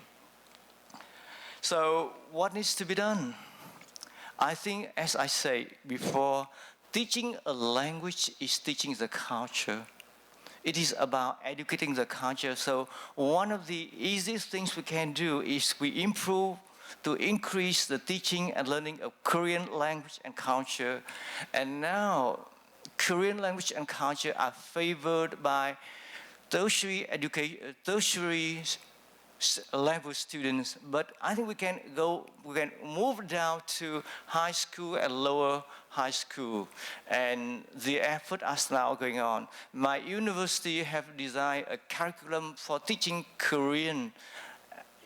So what needs to be done? I think, as I said before, teaching a language is teaching the culture. It is about educating the culture. So one of the easiest things we can do is we improve to increase the teaching and learning of Korean language and culture. And now Korean language and culture are favored by tertiary level students, but I think we can move down to high school and lower high school, and the effort is now going on. My university have designed a curriculum for teaching Korean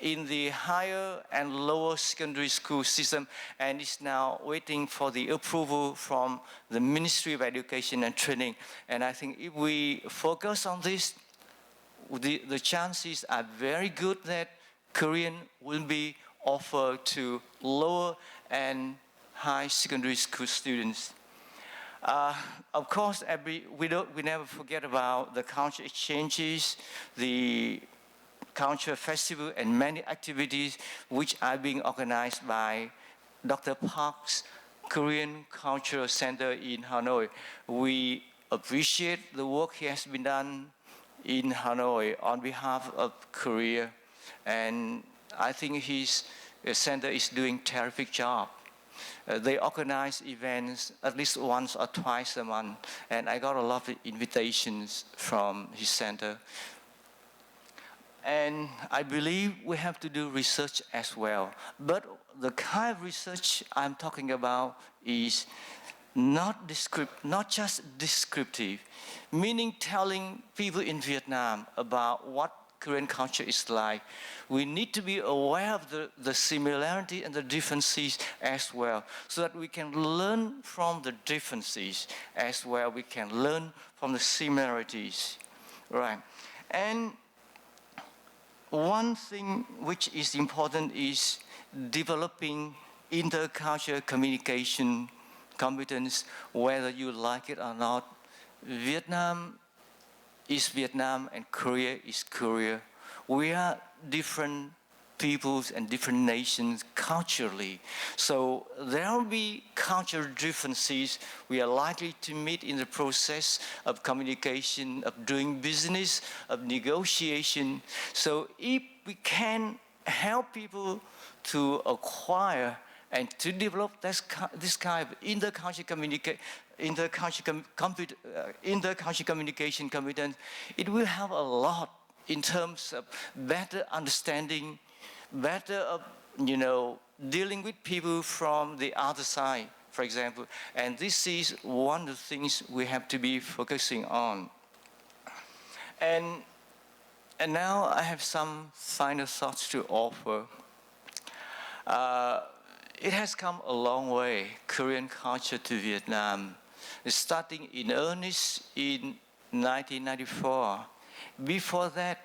in the higher and lower secondary school system, and is now waiting for the approval from the Ministry of Education and Training. And I think if we focus on this, the chances are very good that Korean will be offered to lower and high secondary school students. Of course, we never forget about the culture exchanges, the culture festival, and many activities which are being organized by Dr. Park's Korean Cultural Center in Hanoi. We appreciate the work he has been done in Hanoi on behalf of Korea, and I think his center is doing terrific job. They organize events at least once or twice a month, and I got a lot of invitations from his center. And I believe we have to do research as well. But the kind of research I'm talking about is not just descriptive, meaning telling people in Vietnam about what Korean culture is like. We need to be aware of the similarity and the differences as well, so that we can learn from the differences as well. We can learn from the similarities, right? And one thing which is important is developing intercultural communication competence, whether you like it or not. Vietnam is Vietnam and Korea is Korea. We are different peoples and different nations culturally. So there will be cultural differences we are likely to meet in the process of communication, of doing business, of negotiation. So if we can help people to acquire and to develop this kind of intercultural communication competence, it will help a lot in terms of better understanding, better dealing with people from the other side, for example. And this is one of the things we have to be focusing on. And now I have some final thoughts to offer. It has come a long way, Korean culture to Vietnam, starting in earnest in 1994. Before that,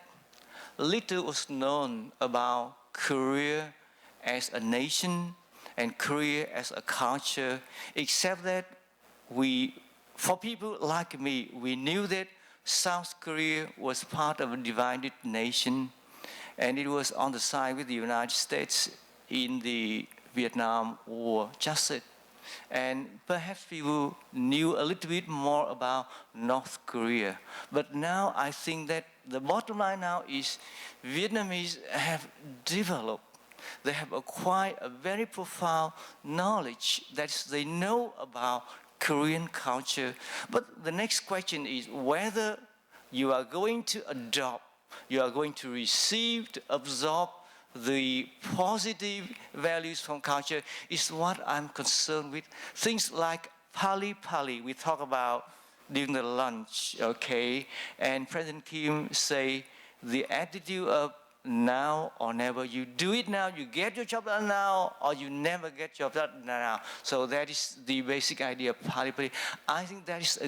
little was known about Korea as a nation and Korea as a culture, except that for people like me, we knew that South Korea was part of a divided nation, and it was on the side with the United States in the Vietnam War, just it. And perhaps people knew a little bit more about North Korea. But now I think that the bottom line now is Vietnamese have developed, they have acquired a very profound knowledge that they know about Korean culture. But the next question is whether you are going to adopt, you are going to receive, to absorb the positive values from culture is what I'm concerned with. Things like Pali Pali, we talk about during the lunch, okay? And President Kim say the attitude of now or never. You do it now, you get your job done now, or you never get your job done now. So that is the basic idea of Pali Pali. I think that is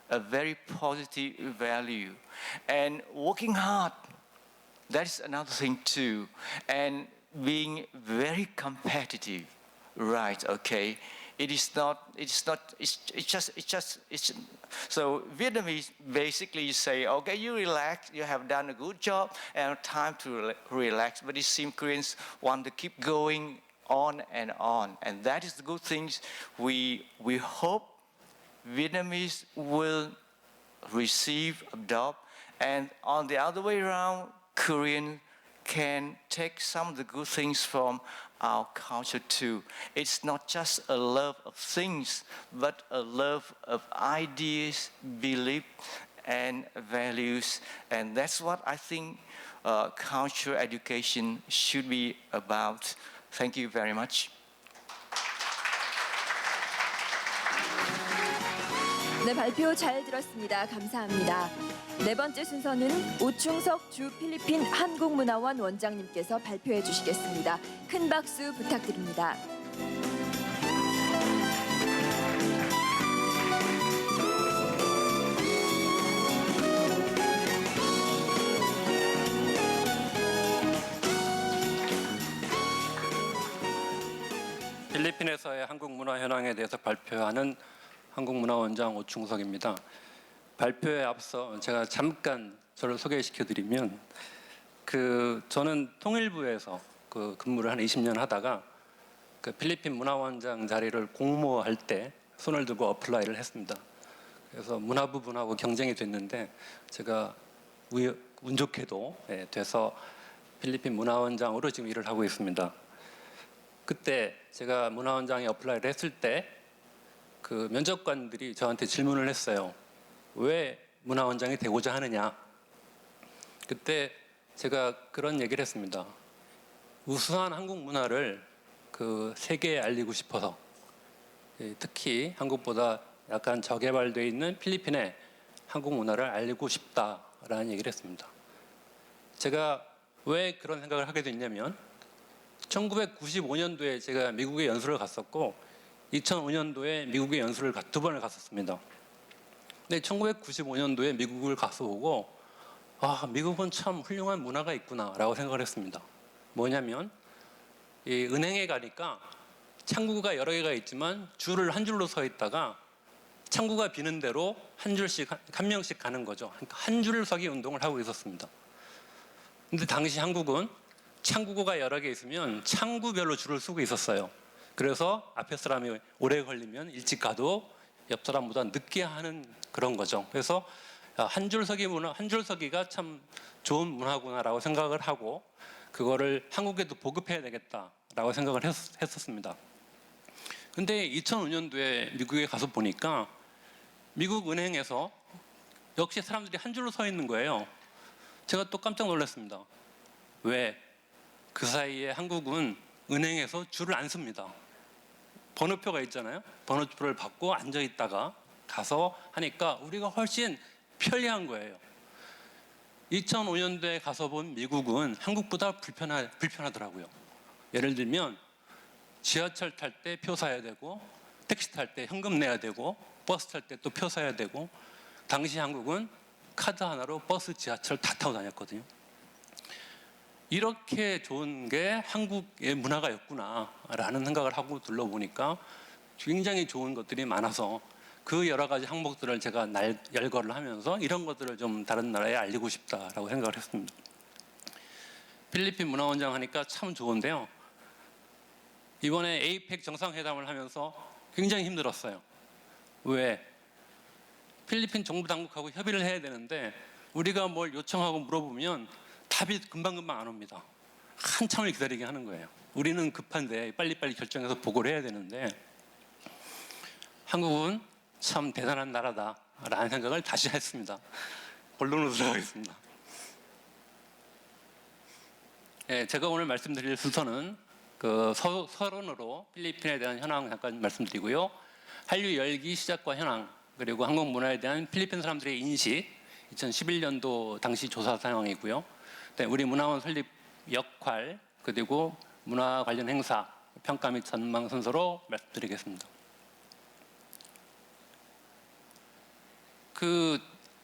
a very positive value. And working hard, that is another thing too. And being very competitive, right, okay? So Vietnamese basically say, okay, you relax, you have done a good job, and time to relax. But it seems Koreans want to keep going on. And that is the good things we hope Vietnamese will receive, adopt. And on the other way around, Korean can take some of the good things from our culture too. It's not just a love of things, but a love of ideas, belief, and values. And that's what I think cultural education should be about. Thank you very much. 네, 발표 잘 들었습니다. 감사합니다. 네 번째 순서는 오충석 주 필리핀 한국문화원 원장님께서 발표해 주시겠습니다. 큰 박수 부탁드립니다. 필리핀에서의 한국문화 현황에 대해서 발표하는 한국문화원장 오충석입니다. 발표에 앞서 제가 잠깐 저를 소개시켜드리면 저는 통일부에서 근무를 한 20년 하다가 필리핀 문화원장 자리를 공모할 때 손을 들고 어플라이를 했습니다. 그래서 문화부분하고 경쟁이 됐는데 제가 운 좋게도 돼서 필리핀 문화원장으로 지금 일을 하고 있습니다. 그때 제가 문화원장에 어플라이를 했을 때 그 면접관들이 저한테 질문을 했어요. 왜 문화원장이 되고자 하느냐? 그때 제가 그런 얘기를 했습니다. 우수한 한국 문화를 그 세계에 알리고 싶어서, 특히 한국보다 약간 저개발되어 있는 필리핀의 한국 문화를 알리고 싶다라는 얘기를 했습니다. 제가 왜 그런 생각을 하게 됐냐면 1995년도에 제가 미국에 연수를 갔었고 2005년도에 미국에 연수를 2번을 갔었습니다. 근데 1995년도에 미국을 가서 보고 미국은 참 훌륭한 문화가 있구나라고 생각을 했습니다. 뭐냐면 이 은행에 가니까 창구가 여러 개가 있지만 줄을 한 줄로 서 있다가 창구가 비는 대로 한 줄씩 한 명씩 가는 거죠. 그러니까 한 줄 서기 운동을 하고 있었습니다. 근데 당시 한국은 창구가 여러 개 있으면 창구별로 줄을 서고 있었어요. 그래서 앞에 사람이 오래 걸리면 일찍 가도 옆 사람보다 늦게 하는 그런 거죠. 그래서 한 줄 서기 문화, 한 줄 서기가 참 좋은 문화구나라고 생각을 하고 그거를 한국에도 보급해야 되겠다라고 생각을 했었습니다. 근데 2005년도에 미국에 가서 보니까 미국 은행에서 역시 사람들이 한 줄로 서 있는 거예요. 제가 또 깜짝 놀랐습니다. 왜? 그 사이에 한국은 은행에서 줄을 안 씁니다. 번호표가 있잖아요. 번호표를 받고 앉아 있다가 가서 하니까 우리가 훨씬 편리한 거예요. 2005년도에 가서 본 미국은 한국보다 불편하더라고요. 예를 들면 지하철 탈 때 표 사야 되고 택시 탈 때 현금 내야 되고 버스 탈 때 또 표 사야 되고 당시 한국은 카드 하나로 버스, 지하철 다 타고 다녔거든요. 이렇게 좋은 게 한국의 문화가였구나라는 생각을 하고 둘러보니까 굉장히 좋은 것들이 많아서 그 여러 가지 항목들을 제가 열거를 하면서 이런 것들을 좀 다른 나라에 알리고 싶다라고 생각을 했습니다. 필리핀 문화원장 하니까 참 좋은데요. 이번에 에이펙 정상회담을 하면서 굉장히 힘들었어요. 왜? 필리핀 정부 당국하고 협의를 해야 되는데 우리가 뭘 요청하고 물어보면 답이 금방금방 안 옵니다. 한참을 기다리게 하는 거예요. 우리는 급한데 빨리빨리 결정해서 보고를 해야 되는데 한국은 참 대단한 나라다라는 생각을 다시 했습니다. 본론으로 들어가겠습니다. 제가 오늘 말씀드릴 순서는 그 서론으로 필리핀에 대한 현황 잠깐 말씀드리고요. 한류 열기 시작과 현황 그리고 한국 문화에 대한 필리핀 사람들의 인식 2011년도 당시 조사 상황이고요. 우리 문화원 설립 역할 그리고 문화 관련 행사 평가 및 전망 순서로 말씀드리겠습니다.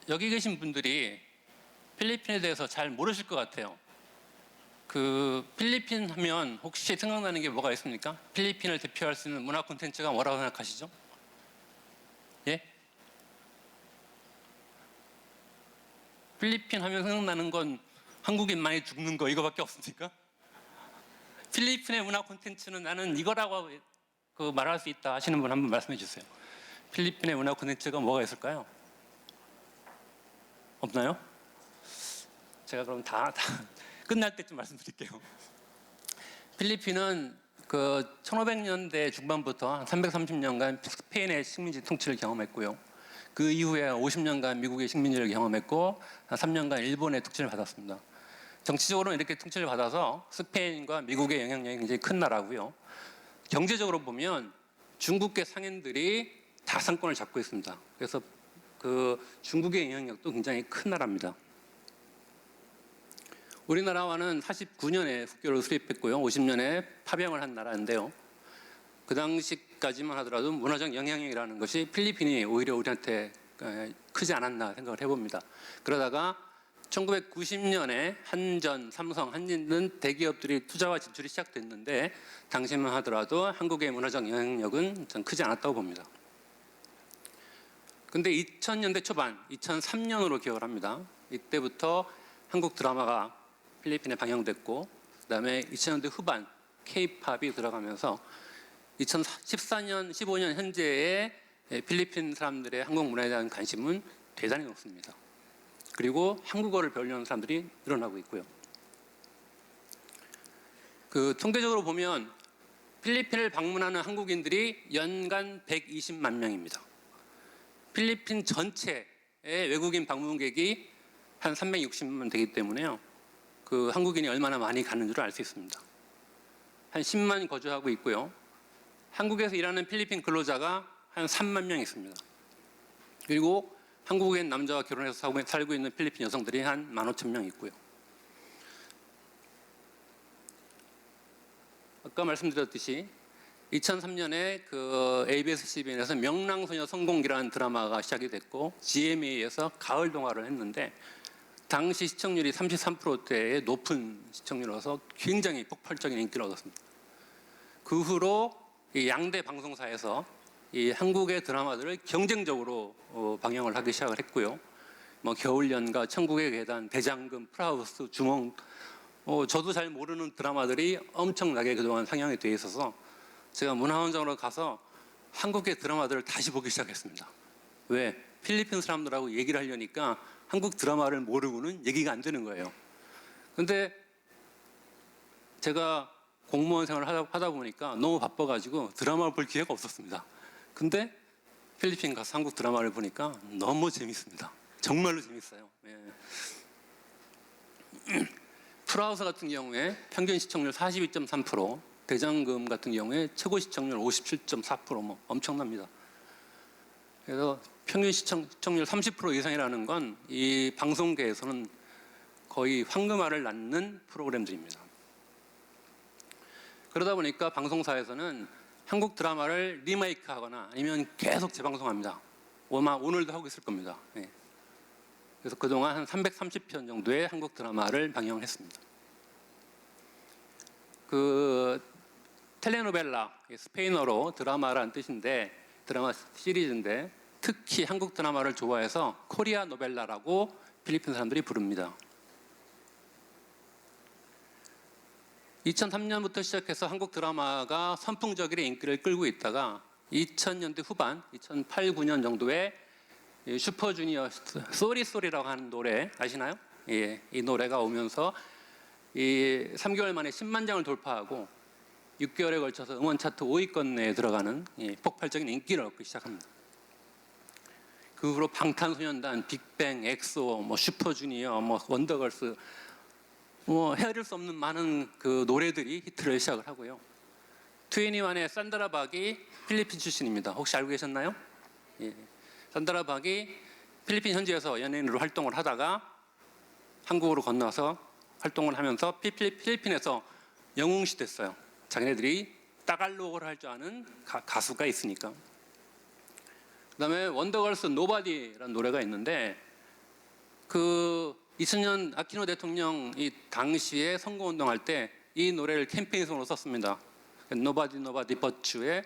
여기 계신 분들이 필리핀에 대해서 잘 모르실 것 같아요. 필리핀 하면 혹시 생각나는 게 뭐가 있습니까? 필리핀을 대표할 수 있는 문화 콘텐츠가 뭐라고 생각하시죠? 예? 필리핀 하면 생각나는 건 한국인 많이 죽는 거 이거밖에 없습니까? 필리핀의 문화 콘텐츠는 나는 이거라고 말할 수 있다 하시는 분 한번 말씀해 주세요. 필리핀의 문화 콘텐츠가 뭐가 있을까요? 없나요? 제가 그럼 다 끝날 때쯤 말씀드릴게요. 필리핀은 1500년대 중반부터 한 330년간 스페인의 식민지 통치를 경험했고요. 그 이후에 50년간 미국의 식민지를 경험했고 한 3년간 일본의 통치를 받았습니다. 정치적으로는 이렇게 통치를 받아서 스페인과 미국의 영향력이 굉장히 큰 나라고요. 경제적으로 보면 중국계 상인들이 다 상권을 잡고 있습니다. 그래서 중국의 영향력도 굉장히 큰 나라입니다. 우리나라와는 49년에 국교를 수립했고요. 50년에 파병을 한 나라인데요. 그 당시까지만 하더라도 문화적 영향력이라는 것이 필리핀이 오히려 우리한테 크지 않았나 생각을 해봅니다. 그러다가 1990년에 한전, 삼성, 한진 등 대기업들이 투자와 진출이 시작됐는데 당시만 하더라도 한국의 문화적 영향력은 전 크지 않았다고 봅니다. 근데 2000년대 초반, 2003년으로 기억을 합니다. 이때부터 한국 드라마가 필리핀에 방영됐고 그다음에 2000년대 후반 K-팝이 들어가면서 2014년, 15년 현재의 필리핀 사람들의 한국 문화에 대한 관심은 대단히 높습니다. 그리고 한국어를 배우려는 사람들이 늘어나고 있고요. 그 통계적으로 보면 필리핀을 방문하는 한국인들이 연간 120만 명입니다. 필리핀 전체의 외국인 방문객이 한 360만 되기 때문에요. 그 한국인이 얼마나 많이 가는 줄 알 수 있습니다. 한 10만 거주하고 있고요. 한국에서 일하는 필리핀 근로자가 한 3만 명 있습니다. 그리고 한국인 남자와 결혼해서 살고 있는 필리핀 여성들이 한 15,000명 있고요. 아까 말씀드렸듯이 2003년에 그 ABS CBN에서 명랑소녀 성공기라는 드라마가 시작이 됐고 GMA에서 가을 동화를 했는데 당시 시청률이 33%대의 높은 시청률이라서 굉장히 폭발적인 인기를 얻었습니다. 그 후로 이 양대 방송사에서 이 한국의 드라마들을 경쟁적으로 방영을 하기 시작을 했고요. 뭐 겨울연가, 천국의 계단, 대장금, 프라우스, 주몽, 저도 잘 모르는 드라마들이 엄청나게 그동안 상영이 돼 있어서 제가 문화원장으로 가서 한국의 드라마들을 다시 보기 시작했습니다. 왜? 필리핀 사람들하고 얘기를 하려니까 한국 드라마를 모르고는 얘기가 안 되는 거예요. 근데 제가 공무원 생활을 하다 보니까 너무 바빠가지고 드라마를 볼 기회가 없었습니다. 근데 필리핀 가서 한국 드라마를 보니까 너무 재밌습니다. 정말로 재밌어요. 예. 프라우스 같은 경우에 평균 시청률 42.3%, 대장금 같은 경우에 최고 시청률 57.4%, 뭐 엄청납니다. 그래서 평균 시청률 30% 이상이라는 건 이 방송계에서는 거의 황금알을 낳는 프로그램들입니다. 그러다 보니까 방송사에서는 한국 드라마를 리메이크하거나 아니면 계속 재방송합니다. 아마 오늘도 하고 있을 겁니다. 예. 그래서 그동안 한 330편 정도의 한국 드라마를 방영했습니다. 그 텔레노벨라, 스페인어로 드라마라는 뜻인데 드라마 시리즈인데 특히 한국 드라마를 좋아해서 코리아 노벨라라고 필리핀 사람들이 부릅니다. 2003년부터 시작해서 한국 드라마가 선풍적인 인기를 끌고 있다가 2000년대 후반, 2008, 9년 정도에 슈퍼주니어 쏘리쏘리라고 하는 노래 아시나요? 예, 이 노래가 오면서 이 3개월 만에 10만 장을 돌파하고 6개월에 걸쳐서 음원 차트 5위권 내에 들어가는 폭발적인 인기를 얻기 시작합니다. 그 후로 방탄소년단, 빅뱅, 엑소, 뭐 슈퍼주니어, 뭐 원더걸스, 뭐 헤아릴 수 없는 많은 그 노래들이 히트를 시작을 하고요. 2NE1의 산드라 박이 필리핀 출신입니다. 혹시 알고 계셨나요? 예. 산드라 박이 필리핀 현지에서 연예인으로 활동을 하다가 한국으로 건너서 활동을 하면서 필리핀에서 영웅시 됐어요. 자기네들이 따갈로그를 할 줄 아는 가수가 있으니까. 그 다음에 원더걸스 노바디라는 노래가 있는데 그 2000년 아키노 대통령이 당시에 선거운동할 때 이 노래를 캠페인송으로 썼습니다. Nobody Nobody But You의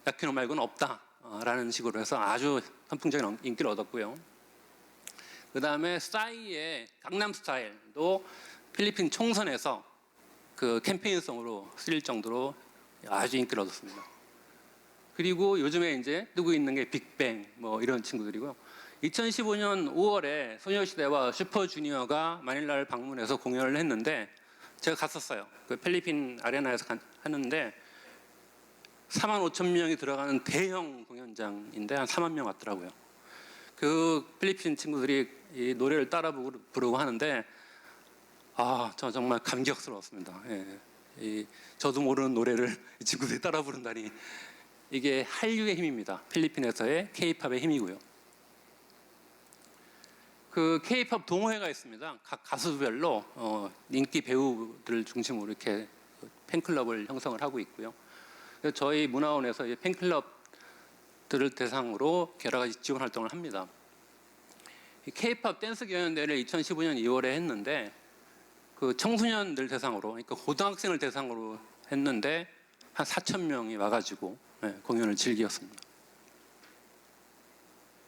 아키노 말고는 없다라는 식으로 해서 아주 선풍적인 인기를 얻었고요. 그 다음에 싸이의 강남스타일도 필리핀 총선에서 그 캠페인송으로 쓰일 정도로 아주 인기를 얻었습니다. 그리고 요즘에 이제 뜨고 있는 게 빅뱅 뭐 이런 친구들이고요. 2015년 5월에 소녀시대와 슈퍼주니어가 마닐라를 방문해서 공연을 했는데 제가 갔었어요. 그 필리핀 아레나에서 하는데 4만 5천 명이 들어가는 대형 공연장인데 한 4만 명 왔더라고요. 그 필리핀 친구들이 이 노래를 따라 부르고 하는데 저 정말 감격스러웠습니다. 예. 저도 모르는 노래를 이 친구들이 따라 부른다니 이게 한류의 힘입니다. 필리핀에서의 K-팝의 힘이고요. 그 K-팝 동호회가 있습니다. 각 가수별로 인기 배우들을 중심으로 이렇게 팬클럽을 형성을 하고 있고요. 그래서 저희 문화원에서 팬클럽들을 대상으로 여러 가지 지원 활동을 합니다. K-팝 댄스 경연대회를 2015년 2월에 했는데 그 청소년들 대상으로, 그러니까 고등학생을 대상으로 했는데 한 4천 명이 와가지고 공연을 즐겼습니다.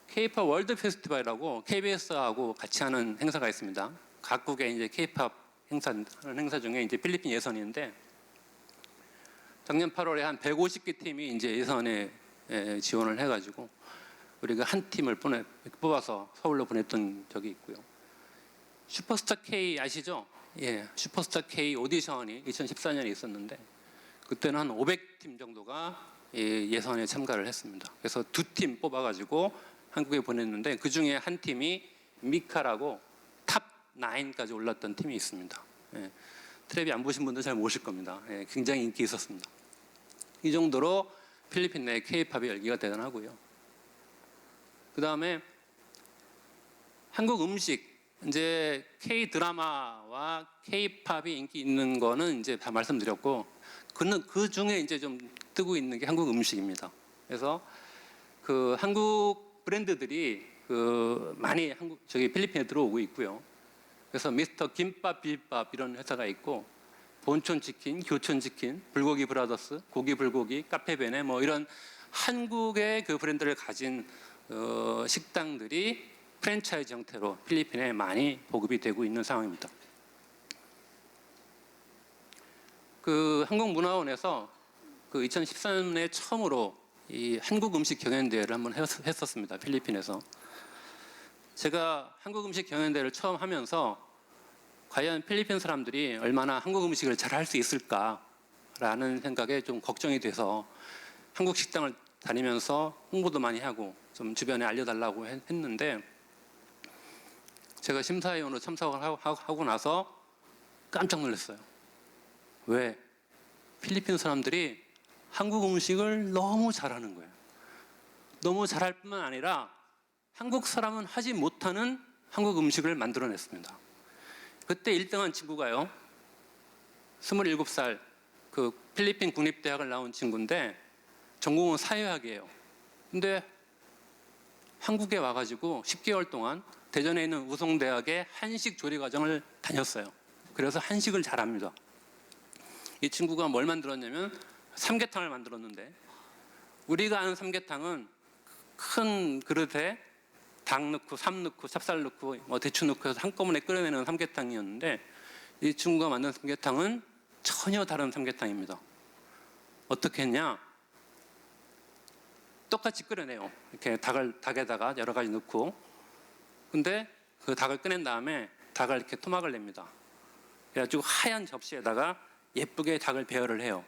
K-팝 월드 페스티벌이라고 KBS하고 같이 하는 행사가 있습니다. 각국의 이제 K-팝 하는 행사 중에 이제 필리핀 예선인데 작년 8월에 한 150개 팀이 이제 예선에 지원을 해가지고 우리가 한 팀을 뽑아서 서울로 보냈던 적이 있고요. 슈퍼스타 K 아시죠? 예, 슈퍼스타 K 오디션이 2014년에 있었는데 그때는 한 500팀 정도가 예선에 참가를 했습니다. 그래서 2팀 뽑아가지고 한국에 보냈는데 그 중에 한 팀이 미카라고 탑 9까지 올랐던 팀이 있습니다. 예, 트레비 안 보신 분들 잘 모르실 겁니다. 예, 굉장히 인기 있었습니다. 이 정도로 필리핀 내 K-팝의 열기가 대단하고요. 그 다음에 한국 음식, 이제 K 드라마와 K-팝이 인기 있는 거는 이제 다 말씀드렸고, 그 중에 이제 좀 뜨고 있는 게 한국 음식입니다. 그래서 그 한국 브랜드들이 그 많이 필리핀에 들어오고 있고요. 그래서 미스터 김밥 비밥 이런 회사가 있고, 본촌 치킨, 교촌 치킨, 불고기 브라더스, 고기 불고기, 카페베네 뭐 이런 한국의 그 브랜드를 가진 식당들이 프랜차이즈 형태로 필리핀에 많이 보급이 되고 있는 상황입니다. 그 한국문화원에서 그 2013년에 처음으로 이 한국 음식 경연대회를 한번 했었습니다. 필리핀에서. 제가 한국 음식 경연대회를 처음 하면서 과연 필리핀 사람들이 얼마나 한국 음식을 잘 할 수 있을까라는 생각에 좀 걱정이 돼서 한국 식당을 다니면서 홍보도 많이 하고 좀 주변에 알려달라고 했는데, 제가 심사위원으로 참석을 하고 나서 깜짝 놀랐어요. 왜? 필리핀 사람들이 한국 음식을 너무 잘하는 거예요. 너무 잘할 뿐만 아니라 한국 사람은 하지 못하는 한국 음식을 만들어냈습니다. 그때 1등한 친구가요, 27살 그 필리핀 국립대학을 나온 친구인데 전공은 사회학이에요. 근데 한국에 와가지고 10개월 동안 대전에 있는 우송대학의 한식 조리 과정을 다녔어요. 그래서 한식을 잘합니다. 이 친구가 뭘 만들었냐면 삼계탕을 만들었는데, 우리가 아는 삼계탕은 큰 그릇에 닭 넣고 삼 넣고 찹쌀 넣고 뭐 대추 넣고 해서 한꺼번에 끓여내는 삼계탕이었는데, 이 친구가 만든 삼계탕은 전혀 다른 삼계탕입니다. 어떻게 했냐? 똑같이 끓여내요. 이렇게 닭에다가 여러 가지 넣고, 근데 그 닭을 꺼낸 다음에 닭을 이렇게 토막을 냅니다. 그래가지고 하얀 접시에다가 예쁘게 닭을 배열을 해요.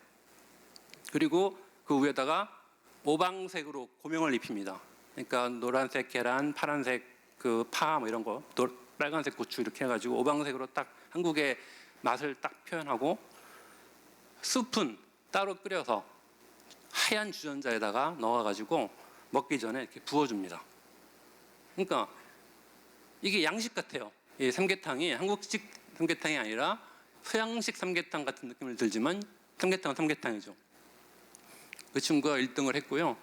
그리고 그 위에다가 오방색으로 고명을 입힙니다. 그러니까 노란색 계란, 파란색 그 파 뭐 이런 거, 빨간색 고추 이렇게 해가지고 오방색으로 딱 한국의 맛을 딱 표현하고, 스프는 따로 끓여서 하얀 주전자에다가 넣어가지고 먹기 전에 이렇게 부어줍니다. 그러니까 이게 양식 같아요. 이 삼계탕이 한국식 삼계탕이 아니라 서양식 삼계탕 같은 느낌을 들지만 삼계탕은 삼계탕이죠. 그 친구가 1등을 했고요.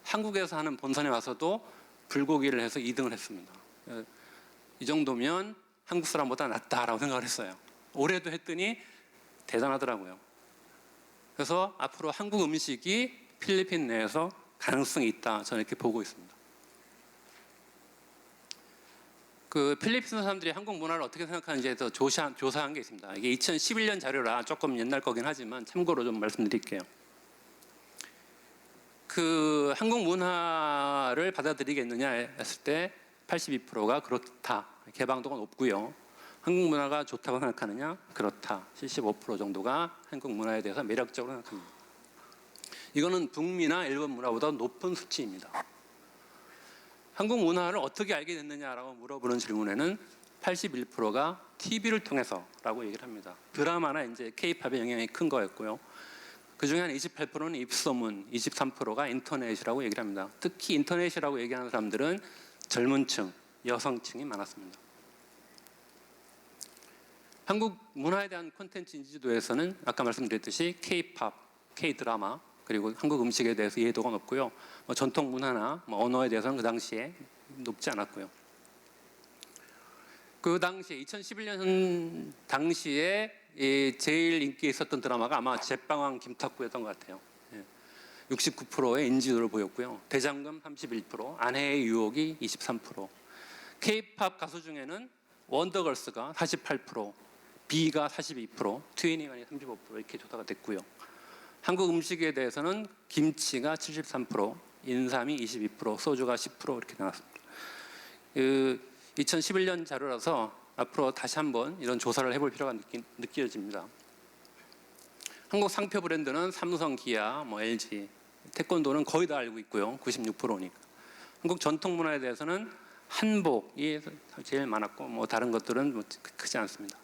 한국에서 하는 본선에 와서도 불고기를 해서 2등을 했습니다. 이 정도면 한국 사람보다 낫다라고 생각을 했어요. 올해도 했더니 대단하더라고요. 그래서 앞으로 한국 음식이 필리핀 내에서 가능성이 있다, 저는 이렇게 보고 있습니다. 그 필리핀 사람들이 한국 문화를 어떻게 생각하는지에 대해서 조사한 게 있습니다. 이게 2011년 자료라 조금 옛날 거긴 하지만 참고로 좀 말씀드릴게요. 그 한국 문화를 받아들이겠느냐 했을 때 82%가 그렇다, 개방도가 높고요. 한국 문화가 좋다고 생각하느냐? 그렇다. 75% 정도가 한국 문화에 대해서 매력적으로 생각합니다. 이거는 북미나 일본 문화보다 높은 수치입니다. 한국 문화를 어떻게 알게 됐느냐라고 물어보는 질문에는 81%가 TV를 통해서라고 얘기를 합니다. 드라마나 이제 K-팝의 영향이 큰 거였고요. 그 중에 한 28%는 입소문, 23%가 인터넷이라고 얘기를 합니다. 특히 인터넷이라고 얘기하는 사람들은 젊은 층, 여성층이 많았습니다. 한국 문화에 대한 콘텐츠 인지도에서는 아까 말씀드렸듯이 K-팝, K-드라마, 그리고 한국 음식에 대해서 이해도가 높고요. 전통 문화나 언어에 대해서는 그 당시에 높지 않았고요. 그 당시에 2011년 당시에 제일 인기 있었던 드라마가 아마 제빵왕 김탁구였던 것 같아요. 69%의 인지도를 보였고요. 대장금 31%, 아내의 유혹이 23%. K-팝 가수 중에는 원더걸스가 48%, B가 42%, 트웬티원이 35% 이렇게 조사가 됐고요. 한국 음식에 대해서는 김치가 73%, 인삼이 22%, 소주가 10% 이렇게 나왔습니다. 2011년 자료라서 앞으로 다시 한번 이런 조사를 해볼 필요가 느껴집니다. 한국 상표 브랜드는 삼성, 기아, LG, 태권도는 거의 다 알고 있고요. 96%니까. 한국 전통 문화에 대해서는 한복이 제일 많았고 다른 것들은 크지 않습니다.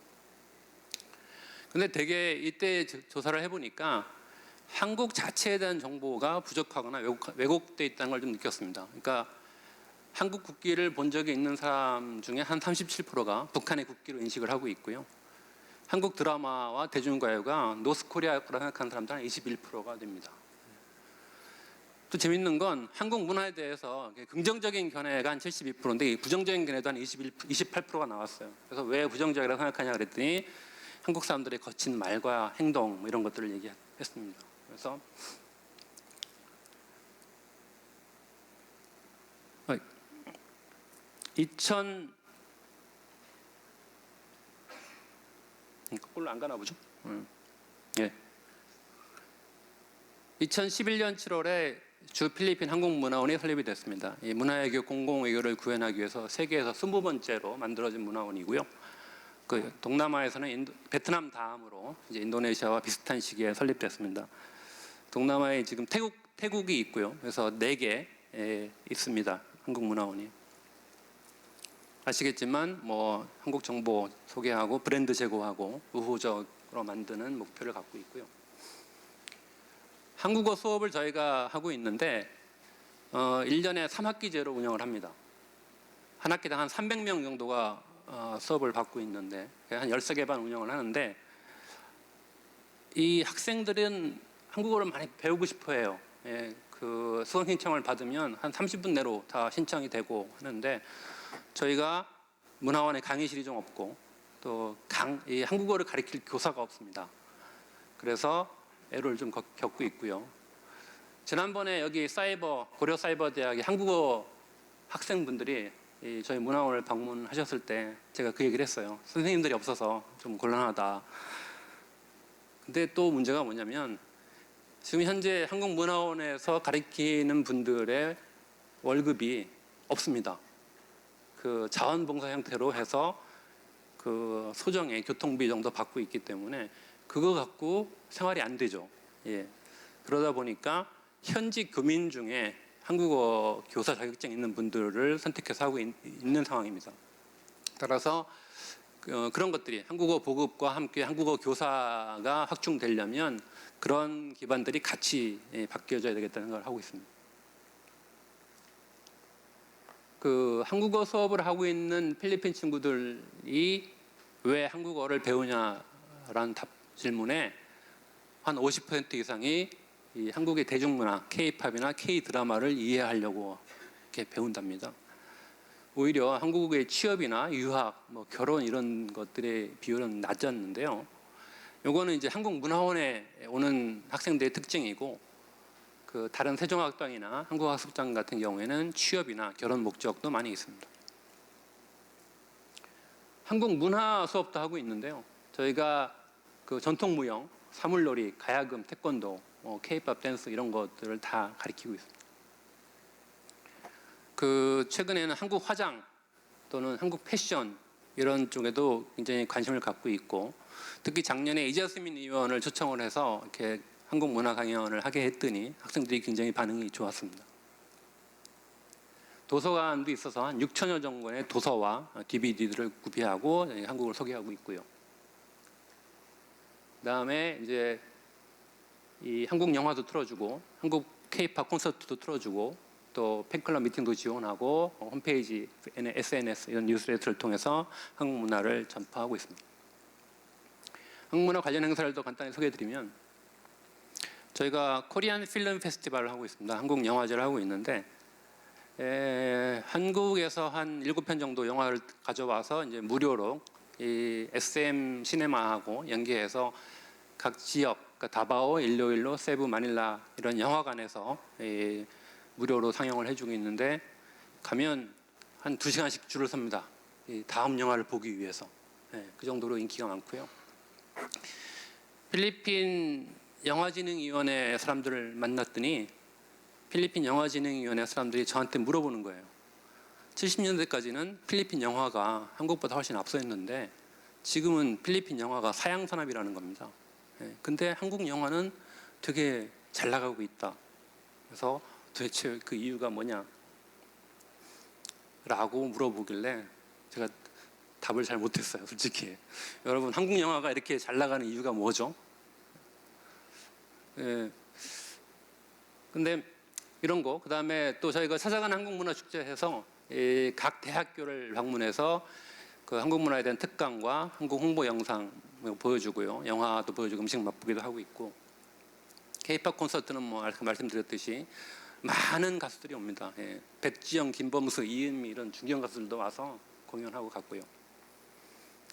근데 되게 이때 조사를 해보니까 한국 자체에 대한 정보가 부족하거나 왜곡돼 있다는 걸 좀 느꼈습니다. 그러니까 한국 국기를 본 적이 있는 사람 중에 한 37%가 북한의 국기로 인식을 하고 있고요. 한국 드라마와 대중가요가 노스코리아 거라 생각하는 사람들은 21%가 됩니다. 또 재밌는 건 한국 문화에 대해서 긍정적인 견해가 한 72%인데 부정적인 견해도 한 28%가 나왔어요. 그래서 왜 부정적이라고 생각하냐 그랬더니 한국 사람들의 거친 말과 행동 이런 것들을 얘기했습니다. 그래서 거꾸로 안 가나 보죠? 예. 2011년 7월에 주 필리핀 한국문화원이 설립이 됐습니다. 이 문화외교 공공외교를 구현하기 위해서 세계에서 20번째로 만들어진 문화원이고요. 그 동남아에서는 베트남 다음으로 이제 인도네시아와 비슷한 시기에 설립됐습니다. 동남아에 지금 태국이 있고요. 그래서 4개 있습니다. 한국문화원이. 아시겠지만 한국 정보 소개하고 브랜드 제고하고 우호적으로 만드는 목표를 갖고 있고요. 한국어 수업을 저희가 하고 있는데 1년에 3학기제로 운영을 합니다. 한 학기당 한 300명 정도가 수업을 받고 있는데 한 13개 반 운영을 하는데 이 학생들은 한국어를 많이 배우고 싶어 해요. 예, 그 수강 신청을 받으면 한 30분 내로 다 신청이 되고 하는데 저희가 문화원에 강의실이 좀 없고 또 이 한국어를 가르칠 교사가 없습니다. 그래서 애로를 좀 겪고 있고요. 지난번에 여기 고려 사이버대학의 한국어 학생분들이 저희 문화원을 방문하셨을 때 제가 그 얘기를 했어요. 선생님들이 없어서 좀 곤란하다. 근데 또 문제가 뭐냐면 지금 현재 한국문화원에서 가르치는 분들의 월급이 없습니다. 그 자원봉사 형태로 해서 그 소정의 교통비 정도 받고 있기 때문에 그거 갖고 생활이 안 되죠. 예. 그러다 보니까 현지 교민 중에 한국어 교사 자격증 있는 분들을 선택해서 하고 있는 상황입니다. 따라서 그런 것들이 한국어 보급과 함께 한국어 교사가 확충되려면 그런 기반들이 같이 바뀌어져야 되겠다는 걸 하고 있습니다. 그 한국어 수업을 하고 있는 필리핀 친구들이 왜 한국어를 배우냐라는 질문에 한 50% 이상이 이 한국의 대중문화, K-팝이나 K-드라마를 이해하려고 이렇게 배운답니다. 오히려 한국의 취업이나 유학, 결혼 이런 것들의 비율은 낮았는데요. 요거는 이제 한국문화원에 오는 학생들의 특징이고 그 다른 세종학당이나 한국학습장 같은 경우에는 취업이나 결혼 목적도 많이 있습니다. 한국문화 수업도 하고 있는데요. 저희가 그 전통무용, 사물놀이, 가야금, 태권도, K-팝 댄스 이런 것들을 다 가르치고 있습니다. 그 최근에는 한국 화장 또는 한국 패션 이런 쪽에도 굉장히 관심을 갖고 있고 특히 작년에 이재스민 의원을 초청을 해서 이렇게 한국 문화 강연을 하게 했더니 학생들이 굉장히 반응이 좋았습니다. 도서관도 있어서 한 6천여 정도의 도서와 DVD들을 구비하고 한국을 소개하고 있고요. 그다음에 이제 이 한국 영화도 틀어주고 한국 K-팝 콘서트도 틀어주고 또 팬클럽 미팅도 지원하고 홈페이지, SNS 이런 뉴스레터를 통해서 한국 문화를 전파하고 있습니다. 한국 문화 관련 행사를 더 간단히 소개해드리면 저희가 코리안 필름 페스티벌을 하고 있습니다. 한국 영화제를 하고 있는데 한국에서 한 7편 정도 영화를 가져와서 이제 무료로 이 SM 시네마하고 연계해서 각 지역, 그러니까 다바오, 일로일로, 세부, 마닐라 이런 영화관에서 무료로 상영을 해주고 있는데 가면 한 2시간씩 줄을 섭니다. 이 다음 영화를 보기 위해서. 그 정도로 인기가 많고요. 필리핀 영화진흥위원회 사람들을 만났더니 필리핀 영화진흥위원회 사람들이 저한테 물어보는 거예요. 70년대까지는 필리핀 영화가 한국보다 훨씬 앞서 있는데 지금은 필리핀 영화가 사양 산업이라는 겁니다. 근데 한국 영화는 되게 잘 나가고 있다. 그래서 도대체 그 이유가 뭐냐? 라고 물어보길래 제가 답을 잘 못했어요, 솔직히. 여러분, 한국 영화가 이렇게 잘 나가는 이유가 뭐죠? 근데 이런 거, 그 다음에 또 저희가 찾아가는 한국문화축제에서 각 대학교를 방문해서 그 한국문화에 대한 특강과 한국 홍보 영상 보여주고요. 영화도 보여주고 음식 맛보기도 하고 있고, K-팝 콘서트는 뭐 아까 말씀드렸듯이 많은 가수들이 옵니다. 백지영, 김범수, 이은미 이런 중견 가수들도 와서 공연하고 갔고요.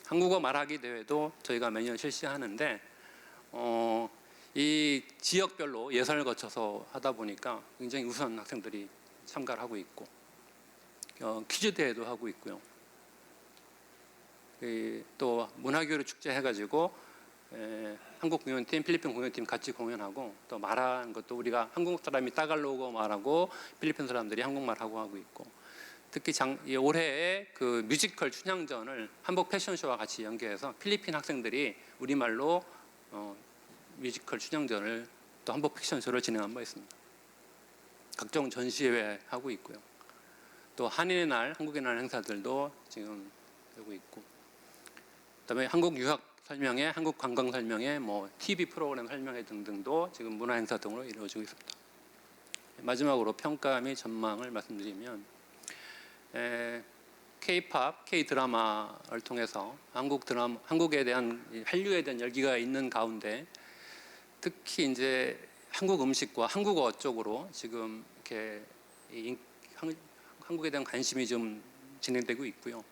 한국어 말하기 대회도 저희가 매년 실시하는데 이 지역별로 예선을 거쳐서 하다 보니까 굉장히 우수한 학생들이 참가를 하고 있고 퀴즈 대회도 하고 있고요. 또 문화교류 축제 해가지고 한국 공연팀, 필리핀 공연팀 같이 공연하고 또 말하는 것도 우리가 한국 사람이 따갈로그 말하고 필리핀 사람들이 한국말 하고 있고 특히 올해에 그 뮤지컬 춘향전을 한복 패션쇼와 같이 연계해서 필리핀 학생들이 우리말로 뮤지컬 춘향전을 또 한복 패션쇼를 진행한 바 있습니다. 각종 전시회 하고 있고요. 또 한인의 날, 한국의 날 행사들도 지금 되고 있고, 그다음에 한국 유학 설명회, 한국 관광 설명회, 뭐 TV 프로그램 설명회 등등도 지금 문화 행사 등으로 이루어지고 있습니다. 마지막으로 평가 및 전망을 말씀드리면 K-팝, K-드라마를 통해서 한국에 대한 한류에 대한 열기가 있는 가운데 특히 이제 한국 음식과 한국어 쪽으로 지금 이렇게 한국에 대한 관심이 좀 진행되고 있고요.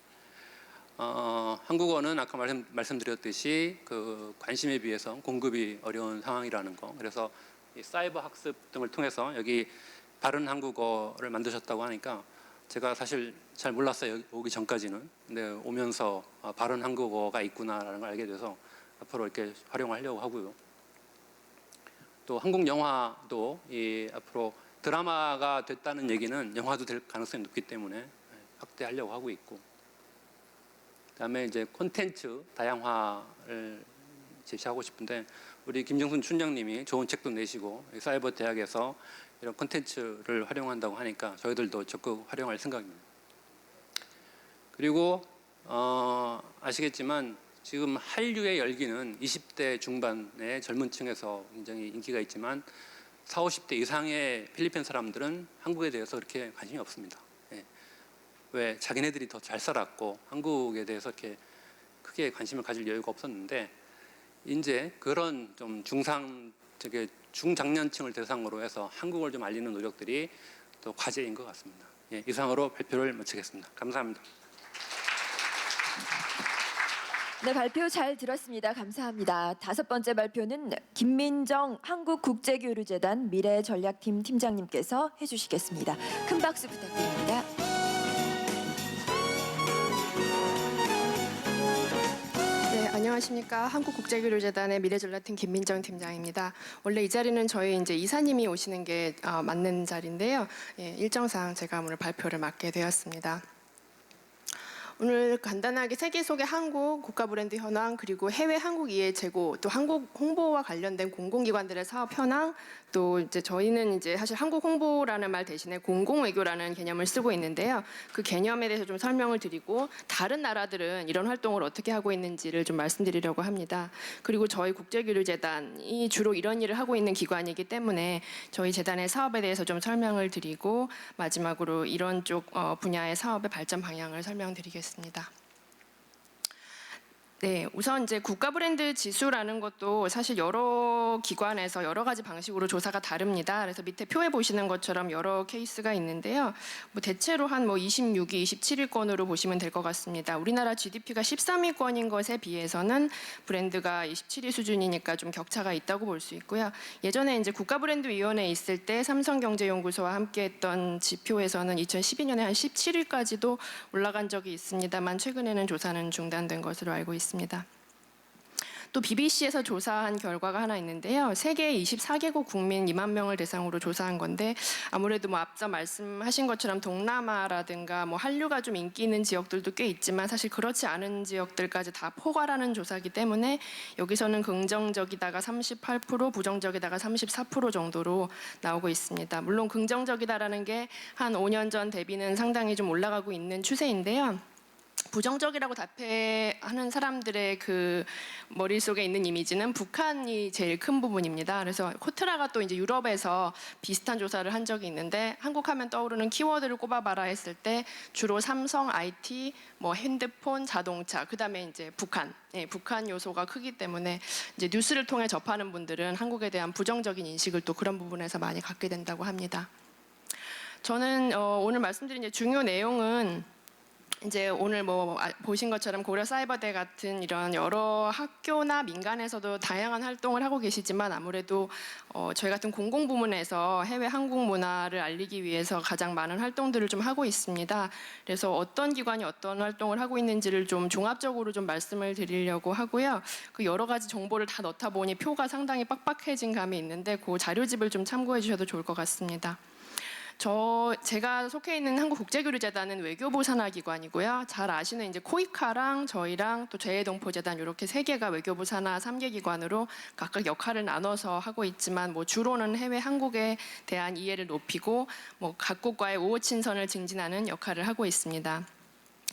한국어는 아까 말씀드렸듯이 그 관심에 비해서 공급이 어려운 상황이라는 거. 그래서 이 사이버 학습 등을 통해서 여기 바른 한국어를 만드셨다고 하니까 제가 사실 잘 몰랐어요, 오기 전까지는. 근데 오면서 바른 한국어가 있구나라는 걸 알게 돼서 앞으로 이렇게 활용하려고 하고요. 또 한국 영화도 앞으로 드라마가 됐다는 얘기는 영화도 될 가능성이 높기 때문에 확대하려고 하고 있고, 그다음에 이제 콘텐츠 다양화를 제시하고 싶은데 우리 김정순 춘장님이 좋은 책도 내시고 사이버 대학에서 이런 콘텐츠를 활용한다고 하니까 저희들도 적극 활용할 생각입니다. 그리고 아시겠지만 지금 한류의 열기는 20대 중반의 젊은 층에서 굉장히 인기가 있지만 40, 50대 이상의 필리핀 사람들은 한국에 대해서 그렇게 관심이 없습니다. 왜 자기네들이 더 잘 살았고 한국에 대해서 이렇게 크게 관심을 가질 여유가 없었는데 이제 그런 좀 중장년층을 대상으로 해서 한국을 좀 알리는 노력들이 또 과제인 것 같습니다. 이상으로 발표를 마치겠습니다. 감사합니다. 네, 발표 잘 들었습니다. 감사합니다. 5번째 발표는 김민정 한국국제교류재단 미래전략팀 팀장님께서 해주시겠습니다. 큰 박수 부탁드립니다. 네, 안녕하십니까. 한국국제교류재단의 미래전략팀 김민정 팀장입니다. 원래 이 자리는 저희 이제 이사님이 오시는 게 맞는 자리인데요. 일정상 제가 오늘 발표를 맡게 되었습니다. 오늘 간단하게 세계 속의 한국 국가 브랜드 현황, 그리고 해외 한국 이해 제고, 또 한국 홍보와 관련된 공공기관들의 사업 현황, 또 이제 저희는 이제 사실 한국 홍보라는 말 대신에 공공외교라는 개념을 쓰고 있는데요. 그 개념에 대해서 좀 설명을 드리고 다른 나라들은 이런 활동을 어떻게 하고 있는지를 좀 말씀드리려고 합니다. 그리고 저희 국제교류재단이 주로 이런 일을 하고 있는 기관이기 때문에 저희 재단의 사업에 대해서 좀 설명을 드리고 마지막으로 이런 쪽 분야의 사업의 발전 방향을 설명드리겠습니다. 네, 우선 이제 국가 브랜드 지수라는 것도 사실 여러 기관에서 여러 가지 방식으로 조사가 다릅니다. 그래서 밑에 표에 보시는 것처럼 여러 케이스가 있는데요. 뭐 대체로 한 26위, 27위권으로 보시면 될 것 같습니다. 우리나라 GDP가 13위권인 것에 비해서는 브랜드가 27위 수준이니까 좀 격차가 있다고 볼 수 있고요. 예전에 이제 국가 브랜드 위원회에 있을 때 삼성경제연구소와 함께했던 지표에서는 2012년에 한 17위까지도 올라간 적이 있습니다만 최근에는 조사는 중단된 것으로 알고 있습니다. 또 BBC에서 조사한 결과가 하나 있는데요. 세계 24개국 국민 2만 명을 대상으로 조사한 건데 아무래도 뭐 앞서 말씀하신 것처럼 동남아라든가 뭐 한류가 좀 인기 있는 지역들도 꽤 있지만 사실 그렇지 않은 지역들까지 다 포괄하는 조사이기 때문에 여기서는 긍정적이다가 38%, 부정적이다가 34% 정도로 나오고 있습니다. 물론 긍정적이다라는 게 한 5년 전 대비는 상당히 좀 올라가고 있는 추세인데요. 부정적이라고 답해하는 사람들의 그 머릿속에 있는 이미지는 북한이 제일 큰 부분입니다. 그래서 코트라가 또 이제 유럽에서 비슷한 조사를 한 적이 있는데 한국 하면 떠오르는 키워드를 꼽아봐라 했을 때 주로 삼성, IT, 뭐 핸드폰, 자동차, 그다음에 이제 북한, 북한 요소가 크기 때문에 이제 뉴스를 통해 접하는 분들은 한국에 대한 부정적인 인식을 또 그런 부분에서 많이 갖게 된다고 합니다. 저는 오늘 말씀드린 이제 중요 내용은 이제 오늘 뭐 보신 것처럼 고려 사이버대 같은 이런 여러 학교나 민간에서도 다양한 활동을 하고 계시지만 아무래도 저희 같은 공공부문에서 해외 한국 문화를 알리기 위해서 가장 많은 활동들을 좀 하고 있습니다. 그래서 어떤 기관이 어떤 활동을 하고 있는지를 좀 종합적으로 좀 말씀을 드리려고 하고요. 그 여러 가지 정보를 다 넣다 보니 표가 상당히 빡빡해진 감이 있는데 그 자료집을 좀 참고해 주셔도 좋을 것 같습니다. 제가 속해 있는 한국국제교류재단은 외교부 산하기관이고요. 잘 아시는 이제 코이카랑 저희랑 또 재해동포재단 이렇게 세 개가 외교부 산하 3개 기관으로 각각 역할을 나눠서 하고 있지만 뭐 주로는 해외 한국에 대한 이해를 높이고 뭐 각국과의 우호친선을 증진하는 역할을 하고 있습니다.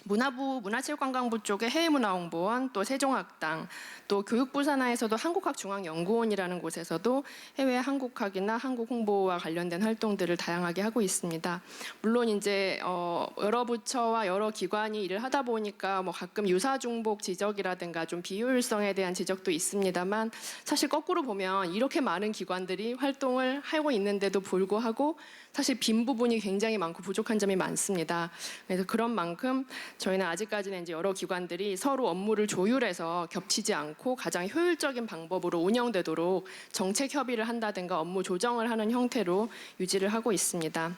문화부, 문화체육관광부 쪽에 해외문화홍보원, 또 세종학당, 또 교육부 산하에서도 한국학중앙연구원이라는 곳에서도 해외 한국학이나 한국 홍보와 관련된 활동들을 다양하게 하고 있습니다. 물론 이제 여러 부처와 여러 기관이 일을 하다 보니까 뭐 가끔 유사중복 지적이라든가 좀 비효율성에 대한 지적도 있습니다만 사실 거꾸로 보면 이렇게 많은 기관들이 활동을 하고 있는데도 불구하고 사실 빈 부분이 굉장히 많고 부족한 점이 많습니다. 그래서 그런 만큼 저희는 아직까지는 이제 여러 기관들이 서로 업무를 조율해서 겹치지 않고 가장 효율적인 방법으로 운영되도록 정책 협의를 한다든가 업무 조정을 하는 형태로 유지를 하고 있습니다.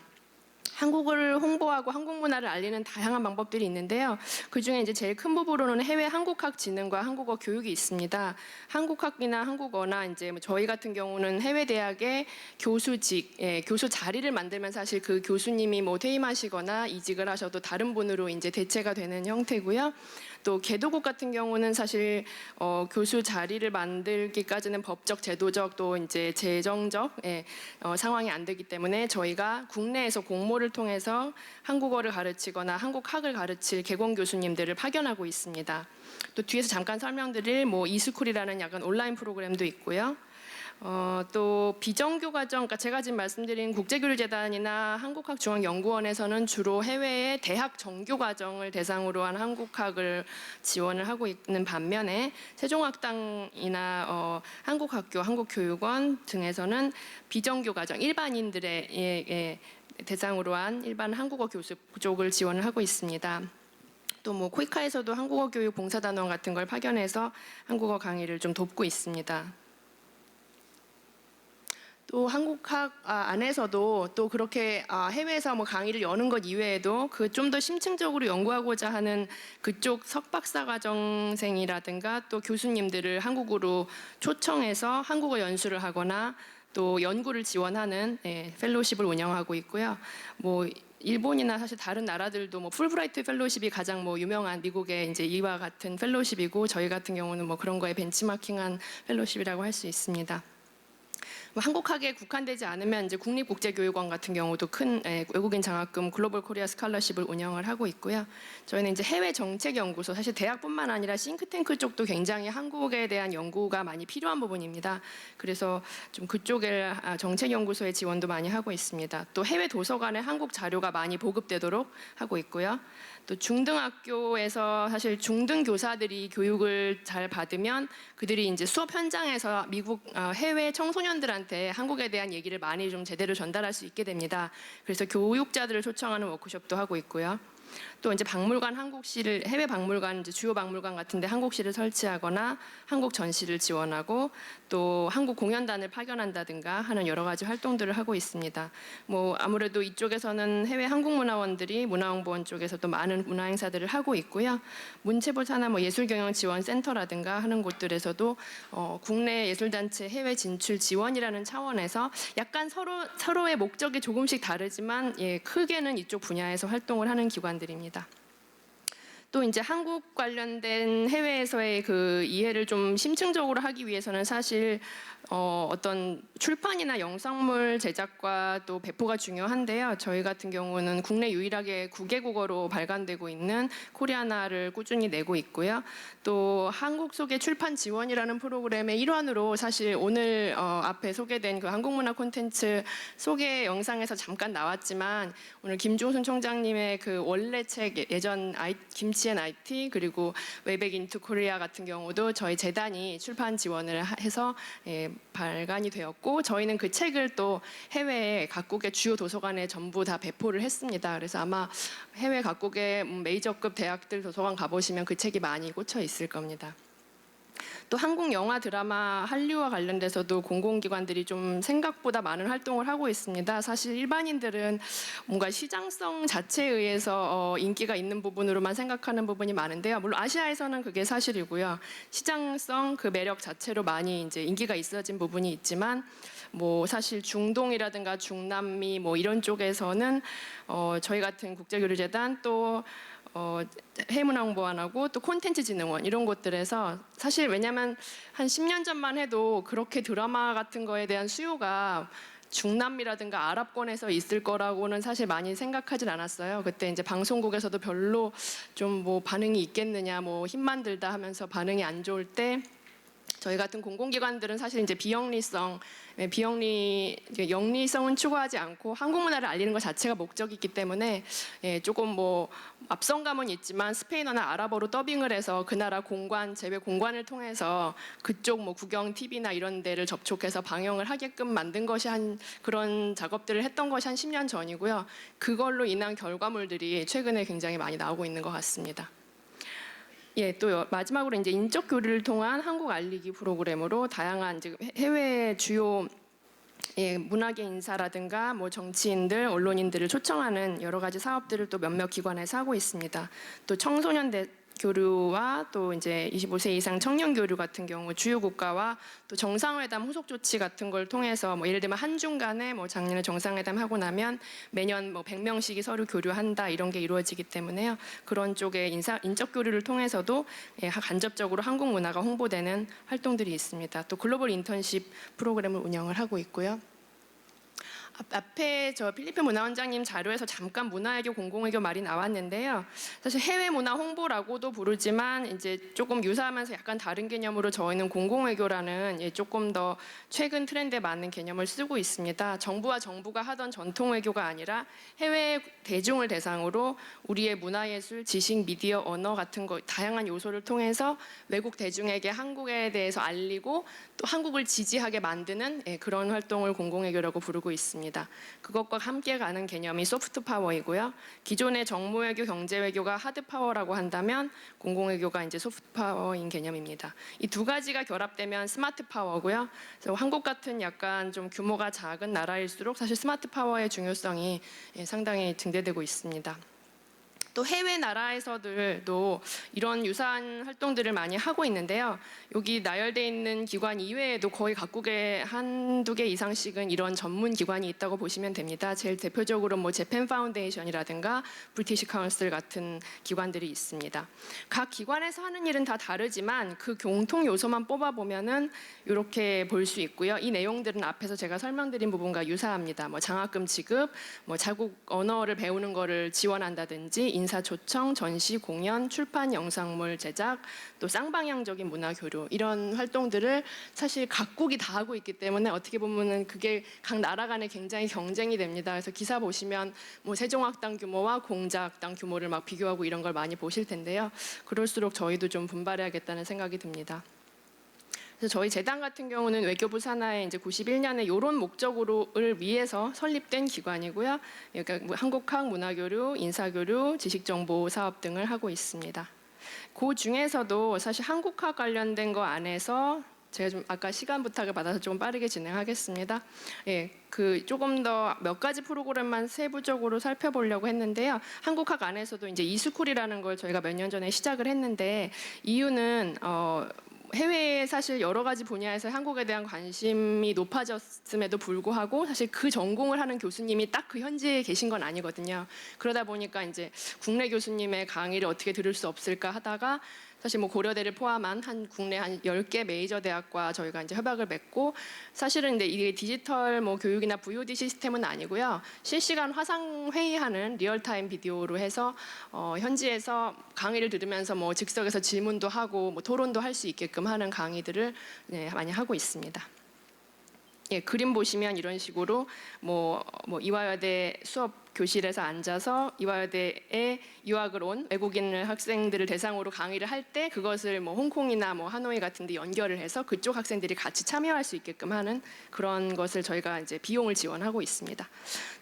한국을 홍보하고 한국 문화를 알리는 다양한 방법들이 있는데요. 그중에 이제 제일 큰 부분으로는 해외 한국학 진흥과 한국어 교육이 있습니다. 한국학이나 한국어나 이제 저희 같은 경우는 해외 대학의 교수직, 교수 자리를 만들면 사실 그 교수님이 뭐 퇴임하시거나 이직을 하셔도 다른 분으로 이제 대체가 되는 형태고요. 또 개도국 같은 경우는 사실 교수 자리를 만들기까지는 법적, 제도적 또 이제 재정적 상황이 안 되기 때문에 저희가 국내에서 공모를 통해서 한국어를 가르치거나 한국학을 가르칠 개공 교수님들을 파견하고 있습니다. 또 뒤에서 잠깐 설명드릴 뭐 이스쿨이라는 약간 온라인 프로그램도 있고요. 또 비정규 과정, 그러니까 제가 지금 말씀드린 국제교류재단이나 한국학중앙연구원에서는 주로 해외의 대학 정규 과정을 대상으로 한 한국학을 지원을 하고 있는 반면에 세종학당이나 한국학교, 한국교육원 등에서는 비정규 과정, 일반인들의 대상으로 한 일반 한국어 교수 쪽을 지원을 하고 있습니다. 또 뭐 코이카에서도 한국어 교육 봉사단원 같은 걸 파견해서 한국어 강의를 좀 돕고 있습니다. 또 한국학 안에서도 또 그렇게 해외에서 뭐 강의를 여는 것 이외에도 그 좀 더 심층적으로 연구하고자 하는 그쪽 석박사 과정생이라든가 또 교수님들을 한국으로 초청해서 한국어 연수를 하거나 또 연구를 지원하는 펠로십을 운영하고 있고요. 뭐 일본이나 사실 다른 나라들도 뭐 풀브라이트 펠로십이 가장 뭐 유명한 미국의 이제 이와 같은 펠로십이고 저희 같은 경우는 뭐 그런 거에 벤치마킹한 펠로십이라고 할 수 있습니다. 한국학에 국한되지 않으면 이제 국립국제교육원 같은 경우도 큰 외국인 장학금 글로벌 코리아 스칼러십을 운영을 하고 있고요. 저희는 이제 해외 정책 연구소, 사실 대학뿐만 아니라 싱크탱크 쪽도 굉장히 한국에 대한 연구가 많이 필요한 부분입니다. 그래서 좀 그쪽에 정책 연구소의 지원도 많이 하고 있습니다. 또 해외 도서관에 한국 자료가 많이 보급되도록 하고 있고요. 또 중등학교에서 사실 중등 교사들이 교육을 잘 받으면 그들이 이제 수업 현장에서 미국 해외 청소년들한테 한국에 대한 얘기를 많이 좀 제대로 전달할 수 있게 됩니다. 그래서 교육자들을 초청하는 워크숍도 하고 있고요. 또 이제 박물관 한국시를 해외 박물관 이제 주요 박물관 같은데 한국시를 설치하거나 한국 전시를 지원하고 또 한국 공연단을 파견한다든가 하는 여러 가지 활동들을 하고 있습니다. 뭐 아무래도 이쪽에서는 해외 한국문화원들이 문화홍보원 쪽에서도 많은 문화 행사들을 하고 있고요. 문체부사나 뭐 예술경영지원센터라든가 하는 곳들에서도 국내 예술단체 해외 진출 지원이라는 차원에서 약간 서로의 목적이 조금씩 다르지만 크게는 이쪽 분야에서 활동을 하는 기관들입니다. 또 이제 한국 관련된 해외에서의 그 이해를 좀 심층적으로 하기 위해서는 사실 어떤 출판이나 영상물 제작과 또 배포가 중요한데요. 저희 같은 경우는 국내 유일하게 9개국어로 발간되고 있는 코리아나를 꾸준히 내고 있고요. 또 한국 속의 출판 지원이라는 프로그램의 일환으로 사실 오늘 앞에 소개된 그 한국문화 콘텐츠 소개 영상에서 잠깐 나왔지만 오늘 김종순 총장님의 그 원래 책 예전 김치 앤 IT 그리고 웨이백 인투 코리아 같은 경우도 저희 재단이 출판 지원을 해서 발간이 되었고 저희는 그 책을 또 해외 각국의 주요 도서관에 전부 다 배포를 했습니다. 그래서 아마 해외 각국의 메이저급 대학들 도서관 가보시면 그 책이 많이 꽂혀 있을 겁니다. 또 한국 영화 드라마 한류와 관련돼서도 공공기관들이 좀 생각보다 많은 활동을 하고 있습니다. 사실 일반인들은 뭔가 시장성 자체에 의해서 인기가 있는 부분으로만 생각하는 부분이 많은데요. 물론 아시아에서는 그게 사실이고요. 시장성 그 매력 자체로 많이 이제 인기가 있어진 부분이 있지만 뭐 사실 중동이라든가 중남미 뭐 이런 쪽에서는 저희 같은 국제교류재단 또 해문홍보원하고 또 콘텐츠진흥원 이런 곳들에서 사실 왜냐하면 한 10년 전만 해도 그렇게 드라마 같은 거에 대한 수요가 중남미라든가 아랍권에서 있을 거라고는 사실 많이 생각하진 않았어요. 그때 이제 방송국에서도 별로 좀 뭐 반응이 있겠느냐, 뭐 힘만 들다 하면서 반응이 안 좋을 때 저희 같은 공공기관들은 사실 이제 영리성은 추구하지 않고 한국 문화를 알리는 것 자체가 목적이기 때문에 조금 뭐 앞선감은 있지만 스페인어나 아랍어로 더빙을 해서 그 나라 공관, 제외 공관을 통해서 그쪽 뭐 국영 TV나 이런 데를 접촉해서 방영을 하게끔 만든 것이 그런 작업들을 했던 것이 한 10년 전이고요. 그걸로 인한 결과물들이 최근에 굉장히 많이 나오고 있는 것 같습니다. 또 마지막으로 이제 인적 교류를 통한 한국 알리기 프로그램으로 다양한 이제 해외 주요 문화계 인사라든가 뭐 정치인들, 언론인들을 초청하는 여러 가지 사업들을 또 몇몇 기관에서 하고 있습니다. 또 청소년 교류와 또 이제 25세 이상 청년 교류 같은 경우 주요 국가와 또 정상회담 후속 조치 같은 걸 통해서 뭐 예를 들면 한중간에 뭐 작년에 정상회담 하고 나면 매년 뭐 100명씩이 서로 교류한다 이런 게 이루어지기 때문에요. 그런 쪽의 인적 교류를 통해서도 간접적으로 한국 문화가 홍보되는 활동들이 있습니다. 또 글로벌 인턴십 프로그램을 운영을 하고 있고요. 앞에 저 필리핀 문화원장님 자료에서 잠깐 문화외교 공공외교 말이 나왔는데요. 사실 해외 문화 홍보라고도 부르지만 이제 조금 유사하면서 약간 다른 개념으로 저희는 공공외교라는 조금 더 최근 트렌드에 맞는 개념을 쓰고 있습니다. 정부와 정부가 하던 전통 외교가 아니라 해외 대중을 대상으로 우리의 문화예술, 지식, 미디어, 언어 같은 거 다양한 요소를 통해서 외국 대중에게 한국에 대해서 알리고 또 한국을 지지하게 만드는 그런 활동을 공공외교라고 부르고 있습니다. 그것과 함께 가는 개념이 소프트 파워이고요. 기존의 정무외교, 경제외교가 하드 파워라고 한다면 공공외교가 이제 소프트 파워인 개념입니다. 이 두 가지가 결합되면 스마트 파워고요. 그래서 한국 같은 약간 좀 규모가 작은 나라일수록 사실 스마트 파워의 중요성이 상당히 증대되고 있습니다. 또 해외 나라에서들도 이런 유사한 활동들을 많이 하고 있는데요. 여기 나열되어 있는 기관 이외에도 거의 각국에 한두 개 이상씩은 이런 전문 기관이 있다고 보시면 됩니다. 제일 대표적으로 뭐 재팬 파운데이션이라든가 브리티시 카운슬 같은 기관들이 있습니다. 각 기관에서 하는 일은 다 다르지만 그 공통 요소만 뽑아보면은 이렇게 볼 수 있고요. 이 내용들은 앞에서 제가 설명드린 부분과 유사합니다. 뭐 장학금 지급, 뭐 자국 언어를 배우는 거를 지원한다든지 인사 초청, 전시, 공연, 출판, 영상물 제작, 또 쌍방향적인 문화 교류 이런 활동들을 사실 각국이 다 하고 있기 때문에 어떻게 보면은 그게 각 나라 간에 굉장히 경쟁이 됩니다. 그래서 기사 보시면 뭐 세종학당 규모와 공자학당 규모를 막 비교하고 이런 걸 많이 보실 텐데요. 그럴수록 저희도 좀 분발해야겠다는 생각이 듭니다. 그래서 저희 재단 같은 경우는 외교부 산하에 이제 91년에 이런 목적을 위해서 설립된 기관이고요. 그러니까 뭐 한국학, 문화교류, 인사교류, 지식정보 사업 등을 하고 있습니다. 그 중에서도 사실 한국학 관련된 거 안에서 제가 좀 아까 시간 부탁을 받아서 좀 빠르게 진행하겠습니다. 예, 그 조금 더 몇 가지 프로그램만 세부적으로 살펴보려고 했는데요. 한국학 안에서도 이제 이스쿨이라는 걸 저희가 몇 년 전에 시작을 했는데 이유는 해외에 사실 여러 가지 분야에서 한국에 대한 관심이 높아졌음에도 불구하고 사실 그 전공을 하는 교수님이 딱 그 현지에 계신 건 아니거든요. 그러다 보니까 이제 국내 교수님의 강의를 어떻게 들을 수 없을까 하다가 사실 뭐 고려대를 포함한 한 국내 한 10개 메이저 대학과 저희가 이제 협약을 맺고 사실은 근데 이게 디지털 뭐 교육이나 VOD 시스템은 아니고요. 실시간 화상 회의하는 리얼타임 비디오로 해서 현지에서 강의를 들으면서 뭐 즉석에서 질문도 하고 뭐 토론도 할 수 있게끔 하는 강의들을 많이 하고 있습니다. 예, 그림 보시면 이런 식으로 뭐 이화여대 수업 교실에서 앉아서 이화여대에 유학을 온 외국인 학생들을 대상으로 강의를 할 때 그것을 뭐 홍콩이나 뭐 하노이 같은 데 연결을 해서 그쪽 학생들이 같이 참여할 수 있게끔 하는 그런 것을 저희가 이제 비용을 지원하고 있습니다.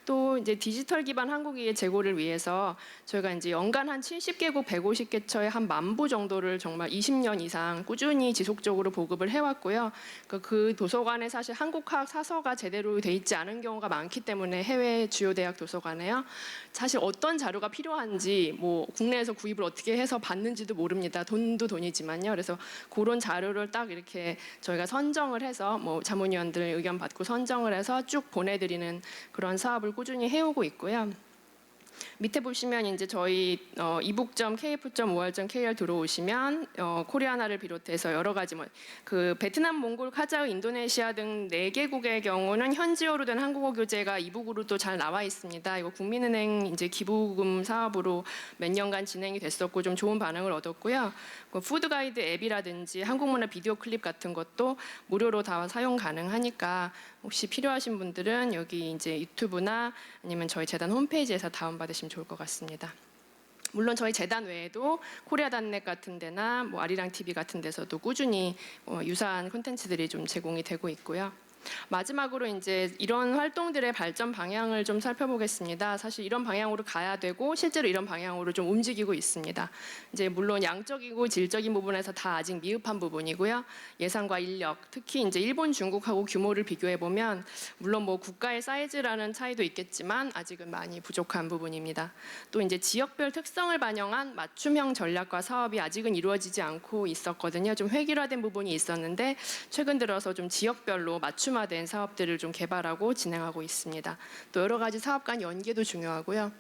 또 이제 디지털 기반 한국어의 제고를 위해서 저희가 이제 연간 한 70개국 150개처에 한 10,000부 정도를 정말 20년 이상 꾸준히 지속적으로 보급을 해왔고요. 그 도서관에 사실 한국학 사서가 제대로 돼 있지 않은 경우가 많기 때문에 해외 주요 대학 도서관에요. 사실 어떤 자료가 필요한지 뭐 국내에서 구입을 어떻게 해서 받는지도 모릅니다. 돈도 돈이지만요. 그래서 그런 자료를 딱 이렇게 저희가 선정을 해서 뭐 자문위원들 의견 받고 선정을 해서 쭉 보내드리는 그런 사업을 꾸준히 해오고 있고요. 밑에 보시면 이제 저희 이북.kf.5월.kr 들어오시면 코리아나를 비롯해서 여러 가지 그 베트남, 몽골, 카자흐, 인도네시아 등 4개국의 경우는 현지어로 된 한국어 교재가 이북으로 또 잘 나와 있습니다. 이거 국민은행 이제 기부금 사업으로 몇 년간 진행이 됐었고 좀 좋은 반응을 얻었고요. 그 푸드 가이드 앱이라든지 한국문화 비디오 클립 같은 것도 무료로 다 사용 가능하니까 혹시 필요하신 분들은 여기 이제 유튜브나 아니면 저희 재단 홈페이지에서 다운받으시면 좋을 것 같습니다. 물론 저희 재단 외에도 코리아단넷 같은 데나 뭐 아리랑 TV 같은 데서도 꾸준히 유사한 콘텐츠들이 좀 제공이 되고 있고요. 마지막으로 이제 이런 활동들의 발전 방향을 좀 살펴보겠습니다. 사실 이런 방향으로 가야 되고 실제로 이런 방향으로 좀 움직이고 있습니다. 이제 물론 양적이고 질적인 부분에서 다 아직 미흡한 부분이고요. 예산과 인력, 특히 이제 일본, 중국하고 규모를 비교해 보면 물론 뭐 국가의 사이즈라는 차이도 있겠지만 아직은 많이 부족한 부분입니다. 또 이제 지역별 특성을 반영한 맞춤형 전략과 사업이 아직은 이루어지지 않고 있었거든요. 좀 획일화된 부분이 있었는데 최근 들어서 좀 지역별로 맞춤화된 사업들을 좀 개발하고 진행하고 있습니다. 또 여러 가지 사업 간 연계도 중요하고요.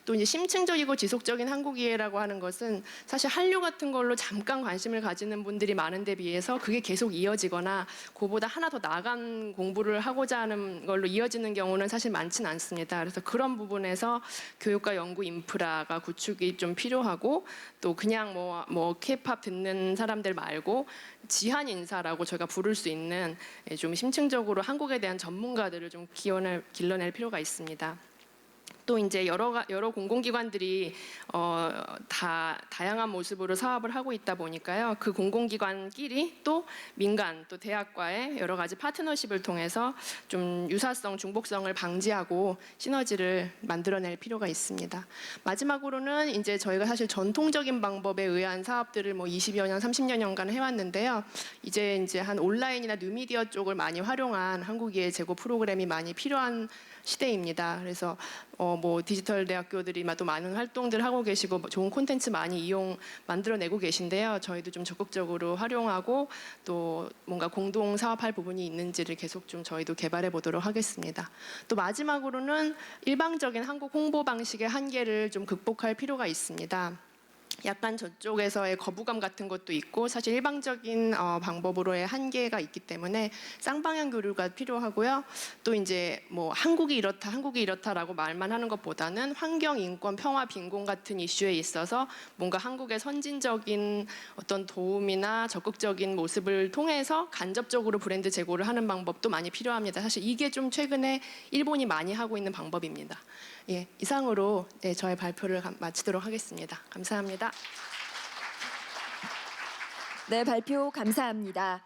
또 이제 심층적이고 지속적인 한국이해라고 하는 것은 사실 한류 같은 걸로 잠깐 관심을 가지는 분들이 많은데 비해서 그게 계속 이어지거나 그보다 하나 더 나간 공부를 하고자 하는 걸로 이어지는 경우는 사실 많지는 않습니다. 그래서 그런 부분에서 교육과 연구 인프라가 구축이 좀 필요하고 또 그냥 뭐 K-팝 듣는 사람들 말고 지한 인사라고 저희가 부를 수 있는 좀 심층적으로 한국에 대한 전문가들을 좀 길러낼 필요가 있습니다. 또 이제 여러 공공기관들이 다양한 모습으로 사업을 하고 있다 보니까요. 그 공공기관끼리 또 민간 또 대학과의 여러 가지 파트너십을 통해서 좀 유사성, 중복성을 방지하고 시너지를 만들어낼 필요가 있습니다. 마지막으로는 이제 저희가 사실 전통적인 방법에 의한 사업들을 뭐 20여 년, 30여 년간 해왔는데요. 이제 한 온라인이나 뉴미디어 쪽을 많이 활용한 한국의 제고 프로그램이 많이 필요한 시대입니다. 그래서 뭐 디지털 대학교들이 또 많은 활동들 하고 계시고 좋은 콘텐츠 많이 만들어내고 계신데요. 저희도 좀 적극적으로 활용하고 또 뭔가 공동 사업할 부분이 있는지를 계속 좀 저희도 개발해 보도록 하겠습니다. 또 마지막으로는 일방적인 한국 홍보 방식의 한계를 좀 극복할 필요가 있습니다. 약간 저쪽에서의 거부감 같은 것도 있고 사실 일방적인 방법으로의 한계가 있기 때문에 쌍방향 교류가 필요하고요. 또 이제 뭐 한국이 이렇다라고 말만 하는 것보다는 환경, 인권, 평화, 빈곤 같은 이슈에 있어서 뭔가 한국의 선진적인 어떤 도움이나 적극적인 모습을 통해서 간접적으로 브랜드 제고를 하는 방법도 많이 필요합니다. 사실 이게 좀 최근에 일본이 많이 하고 있는 방법입니다. 예, 이상으로 저의 발표를 마치도록 하겠습니다. 감사합니다. 네, 발표 감사합니다.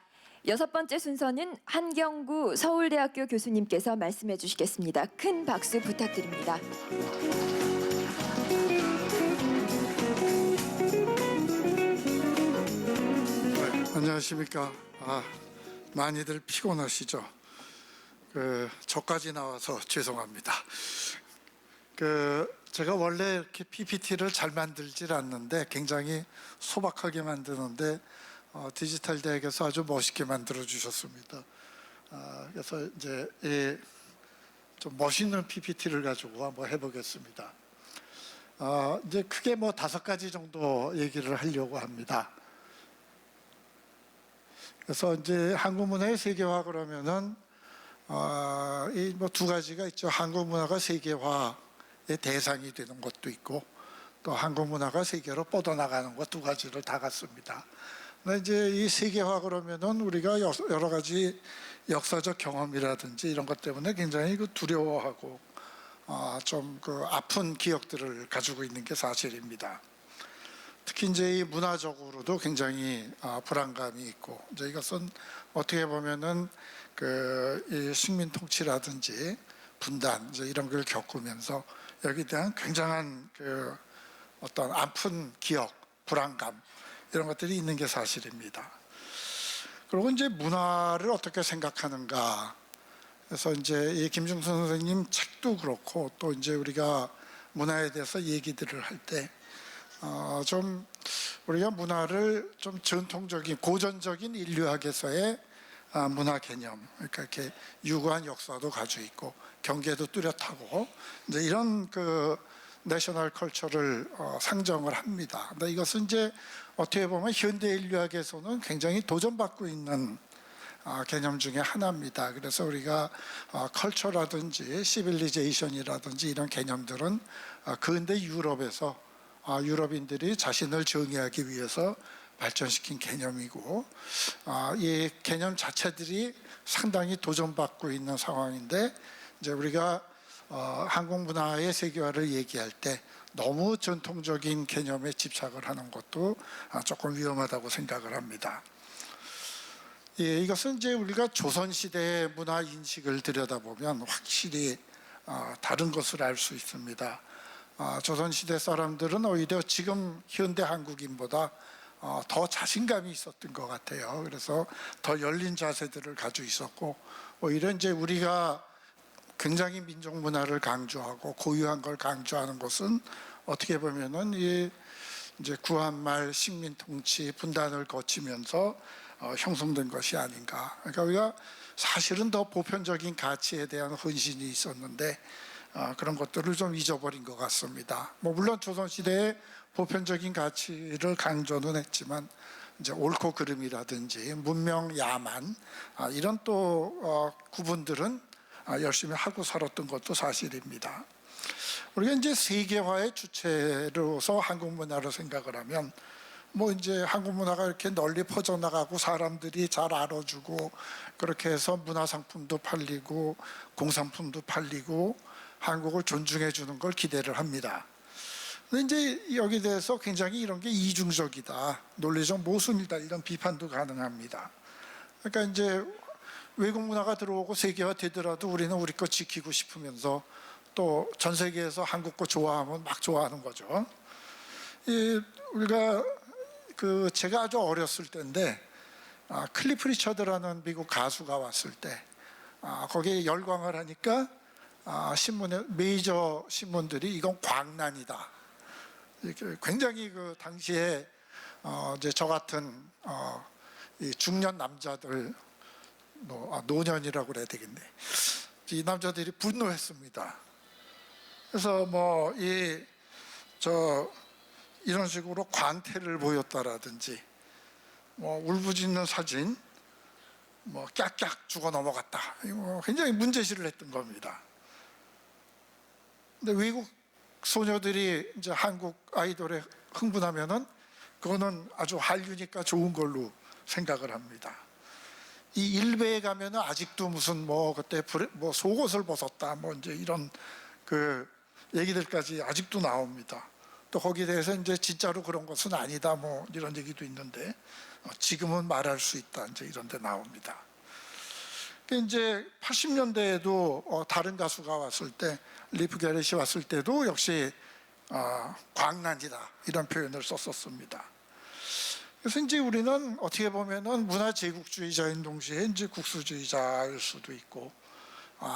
여섯 번째 순서는 한경구 서울대학교 교수님께서 말씀해 주시겠습니다. 큰 박수 부탁드립니다. 안녕하십니까. 많이들 피곤하시죠? 저까지 나와서 죄송합니다. 제가 원래 이렇게 PPT를 잘 만들질 않는데 굉장히 소박하게 만드는데 디지털 대학에서 아주 멋있게 만들어 주셨습니다. 그래서 이제 좀 멋있는 PPT를 가지고 한번 해보겠습니다. 이제 크게 뭐 5가지 정도 얘기를 하려고 합니다. 그래서 이제 한국 문화의 세계화 그러면은 이 뭐 2가지가 있죠. 한국 문화가 세계화의 대상이 되는 것도 있고 또 한국 문화가 세계로 뻗어나가는 것 2가지를 다 갖습니다. 근데 이제 이 세계화 그러면은 우리가 여러 가지 역사적 경험이라든지 이런 것 때문에 굉장히 두려워하고 좀 아픈 기억들을 가지고 있는 게 사실입니다. 특히 이제 이 문화적으로도 굉장히 불안감이 있고 이제 이것은 어떻게 보면은 이 식민 통치라든지 분단 이제 이런 걸 겪으면서 여기에 대한 굉장한 어떤 아픈 기억, 불안감 이런 것들이 있는 게 사실입니다. 그리고 이제 문화를 어떻게 생각하는가. 그래서 이제 이 김중선 선생님 책도 그렇고 또 이제 우리가 문화에 대해서 얘기들을 할 때 좀 우리가 문화를 좀 전통적인 고전적인 인류학에서의 문화 개념, 그러니까 이렇게 유구한 역사도 가지고 있고 경계도 뚜렷하고 이제 이런 내셔널 컬처를 상정을 합니다. 근데 이것은 이제 어떻게 보면 현대 인류학에서는 굉장히 도전받고 있는 개념 중에 하나입니다. 그래서 우리가 컬처라든지 시빌리제이션이라든지 이런 개념들은 근대 유럽에서 유럽인들이 자신을 정의하기 위해서 발전시킨 개념이고 이 개념 자체들이 상당히 도전받고 있는 상황인데 이제 우리가 한국 문화의 세계화를 얘기할 때 너무 전통적인 개념에 집착을 하는 것도 조금 위험하다고 생각을 합니다. 이것은 이제 우리가 조선시대의 문화 인식을 들여다보면 확실히 다른 것을 알 수 있습니다. 조선시대 사람들은 오히려 지금 현대 한국인보다 더 자신감이 있었던 것 같아요. 그래서 더 열린 자세들을 가지고 있었고 오히려 이제 우리가 굉장히 민족 문화를 강조하고 고유한 걸 강조하는 것은 어떻게 보면은 이제 구한말 식민 통치 분단을 거치면서 형성된 것이 아닌가. 그러니까 우리가 사실은 더 보편적인 가치에 대한 헌신이 있었는데 그런 것들을 좀 잊어버린 것 같습니다. 뭐 물론 조선시대에 보편적인 가치를 강조는 했지만 이제 옳고 그름이라든지 문명 야만 이런 또 구분들은 열심히 하고 살았던 것도 사실입니다. 우리가 이제 세계화의 주체로서 한국 문화를 생각을 하면 뭐 이제 한국 문화가 이렇게 널리 퍼져나가고 사람들이 잘 알아주고 그렇게 해서 문화상품도 팔리고 공산품도 팔리고 한국을 존중해 주는 걸 기대를 합니다. 근데 이제 여기 대해서 굉장히 이런 게 이중적이다, 논리적 모순이다 이런 비판도 가능합니다. 그러니까 이제 외국 문화가 들어오고 세계화 되더라도 우리는 우리 거 지키고 싶으면서 또 전 세계에서 한국 거 좋아하면 막 좋아하는 거죠. 우리가 제가 아주 어렸을 때인데 클리프 리처드라는 미국 가수가 왔을 때 거기에 열광을 하니까 신문에 메이저 신문들이 이건 광란이다. 굉장히 당시에 이제 저 같은 이 중년 남자들 노년이라고 그래야 되겠네. 이 남자들이 분노했습니다. 그래서 이런 식으로 광태를 보였다라든지 울부짖는 사진, 깍깍 죽어 넘어갔다. 굉장히 문제시를 했던 겁니다. 근데 외국 소녀들이 이제 한국 아이돌에 흥분하면은 그거는 아주 한류니까 좋은 걸로 생각을 합니다. 이 일베에 가면은 아직도 무슨 그때 속옷을 벗었다 이제 이런 얘기들까지 아직도 나옵니다. 또 거기에 대해서 이제 진짜로 그런 것은 아니다 뭐 이런 얘기도 있는데 지금은 말할 수 있다 이제 이런 데 나옵니다. 이제 80년대에도 다른 가수가 왔을 때 리프 게렛이 왔을 때도 역시 광란이다 이런 표현을 썼었습니다. 그래서 이제 우리는 어떻게 보면은 문화 제국주의자인 동시에 이제 국수주의자일 수도 있고,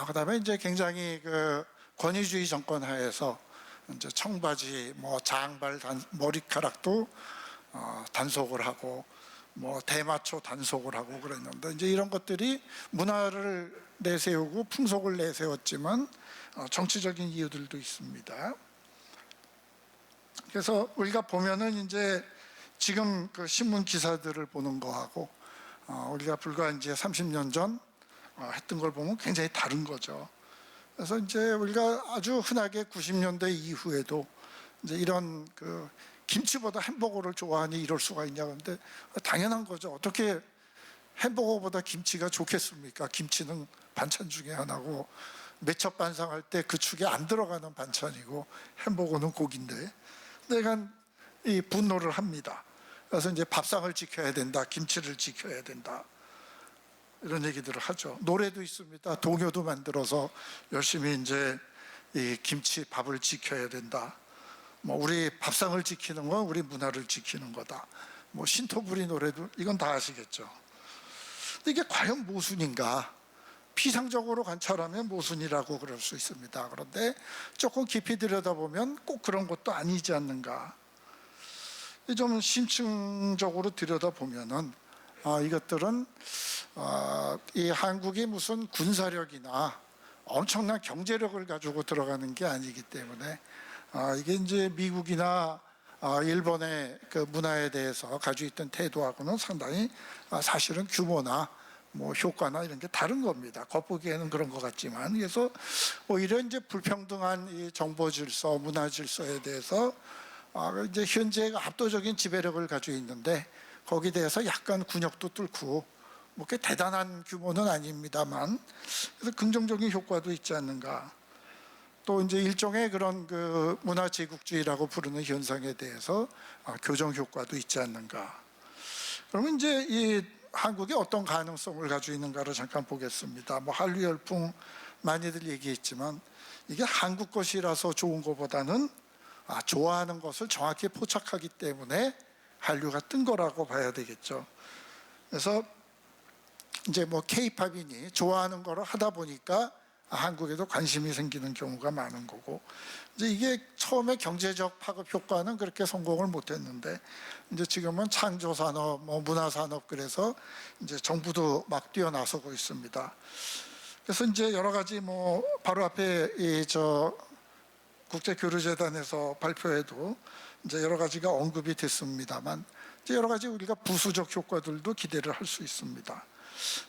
그다음에 이제 굉장히 그 권위주의 정권 하에서 이제 청바지, 뭐 장발, 머리카락도 단속을 하고, 뭐 대마초 단속을 하고 그랬는데 이제 이런 것들이 문화를 내세우고 풍속을 내세웠지만 정치적인 이유들도 있습니다. 그래서 우리가 보면은 이제 지금 그 신문 기사들을 보는 거하고 우리가 불과 이제 30년 전 했던 걸 보면 굉장히 다른 거죠. 그래서 이제 우리가 아주 흔하게 90년대 이후에도 이제 이런 그 김치보다 햄버거를 좋아하니 이럴 수가 있냐 근데 당연한 거죠. 어떻게 햄버거보다 김치가 좋겠습니까? 김치는 반찬 중에 하나고 매첩 반상할 때 그 축에 안 들어가는 반찬이고 햄버거는 고기인데 내가 이 분노를 합니다. 그래서 이제 밥상을 지켜야 된다, 김치를 지켜야 된다 이런 얘기들을 하죠. 노래도 있습니다. 동요도 만들어서 열심히 이제 이 김치 밥을 지켜야 된다. 뭐 우리 밥상을 지키는 건 우리 문화를 지키는 거다. 뭐 신토부리 노래도 이건 다 아시겠죠. 근데 이게 과연 모순인가? 피상적으로 관찰하면 모순이라고 그럴 수 있습니다. 그런데 조금 깊이 들여다보면 꼭 그런 것도 아니지 않는가? 좀 심층적으로 들여다보면은 이것들은 이 한국이 무슨 군사력이나 엄청난 경제력을 가지고 들어가는 게 아니기 때문에 이게 이제 미국이나 일본의 그 문화에 대해서 가지고 있던 태도하고는 상당히 사실은 규모나 뭐 효과나 이런 게 다른 겁니다. 겉보기에는 그런 것 같지만 그래서 오히려 이제 불평등한 이 정보 질서, 문화 질서에 대해서 이제 현재 압도적인 지배력을 가지고 있는데 거기에 대해서 약간 군역도 뚫고 뭐 꽤 대단한 규모는 아닙니다만 그래서 긍정적인 효과도 있지 않는가. 또 이제 일종의 그런 그 문화 제국주의라고 부르는 현상에 대해서 교정 효과도 있지 않는가. 그러면 이제 이 한국이 어떤 가능성을 가지고 있는가를 잠깐 보겠습니다. 뭐 한류 열풍 많이들 얘기했지만 이게 한국 것이라서 좋은 것보다는 좋아하는 것을 정확히 포착하기 때문에 한류가 뜬 거라고 봐야 되겠죠. 그래서 이제 뭐 K-팝이니 좋아하는 거를 하다 보니까 한국에도 관심이 생기는 경우가 많은 거고 이제 이게 처음에 경제적 파급 효과는 그렇게 성공을 못했는데 이제 지금은 창조 산업, 뭐 문화 산업 그래서 이제 정부도 막 뛰어나서고 있습니다. 그래서 이제 여러 가지 뭐 바로 앞에 이 국제교류재단에서 발표에도 이제 여러 가지가 언급이 됐습니다만 이제 여러 가지 우리가 부수적 효과들도 기대를 할 수 있습니다.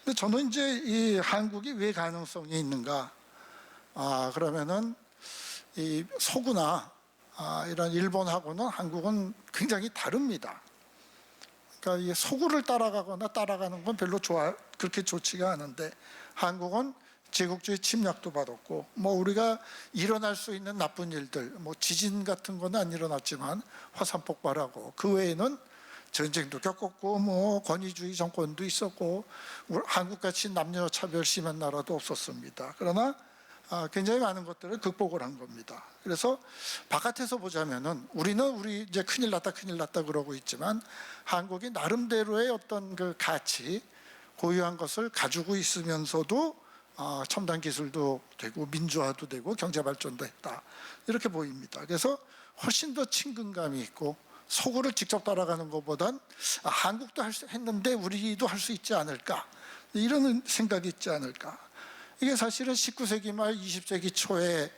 근데 저는 이제 이 한국이 왜 가능성이 있는가? 그러면은 이 서구나 이런 일본하고는 한국은 굉장히 다릅니다. 그러니까 이 서구를 따라가거나 따라가는 건 별로 그렇게 좋지가 않은데 한국은 제국주의 침략도 받았고 뭐 우리가 일어날 수 있는 나쁜 일들 뭐 지진 같은 건 안 일어났지만 화산 폭발하고 그 외에는 전쟁도 겪었고 뭐 권위주의 정권도 있었고 한국같이 남녀 차별 심한 나라도 없었습니다. 그러나 굉장히 많은 것들을 극복을 한 겁니다. 그래서 바깥에서 보자면은 우리 이제 큰일 났다 그러고 있지만 한국이 나름대로의 어떤 그 가치 고유한 것을 가지고 있으면서도 첨단 기술도 되고 민주화도 되고 경제 발전도 했다 이렇게 보입니다. 그래서 훨씬 더 친근감이 있고 서구를 직접 따라가는 것보단 한국도 했는데 우리도 할 수 있지 않을까 이런 생각이 있지 않을까. 이게 사실은 19세기 말 20세기 초에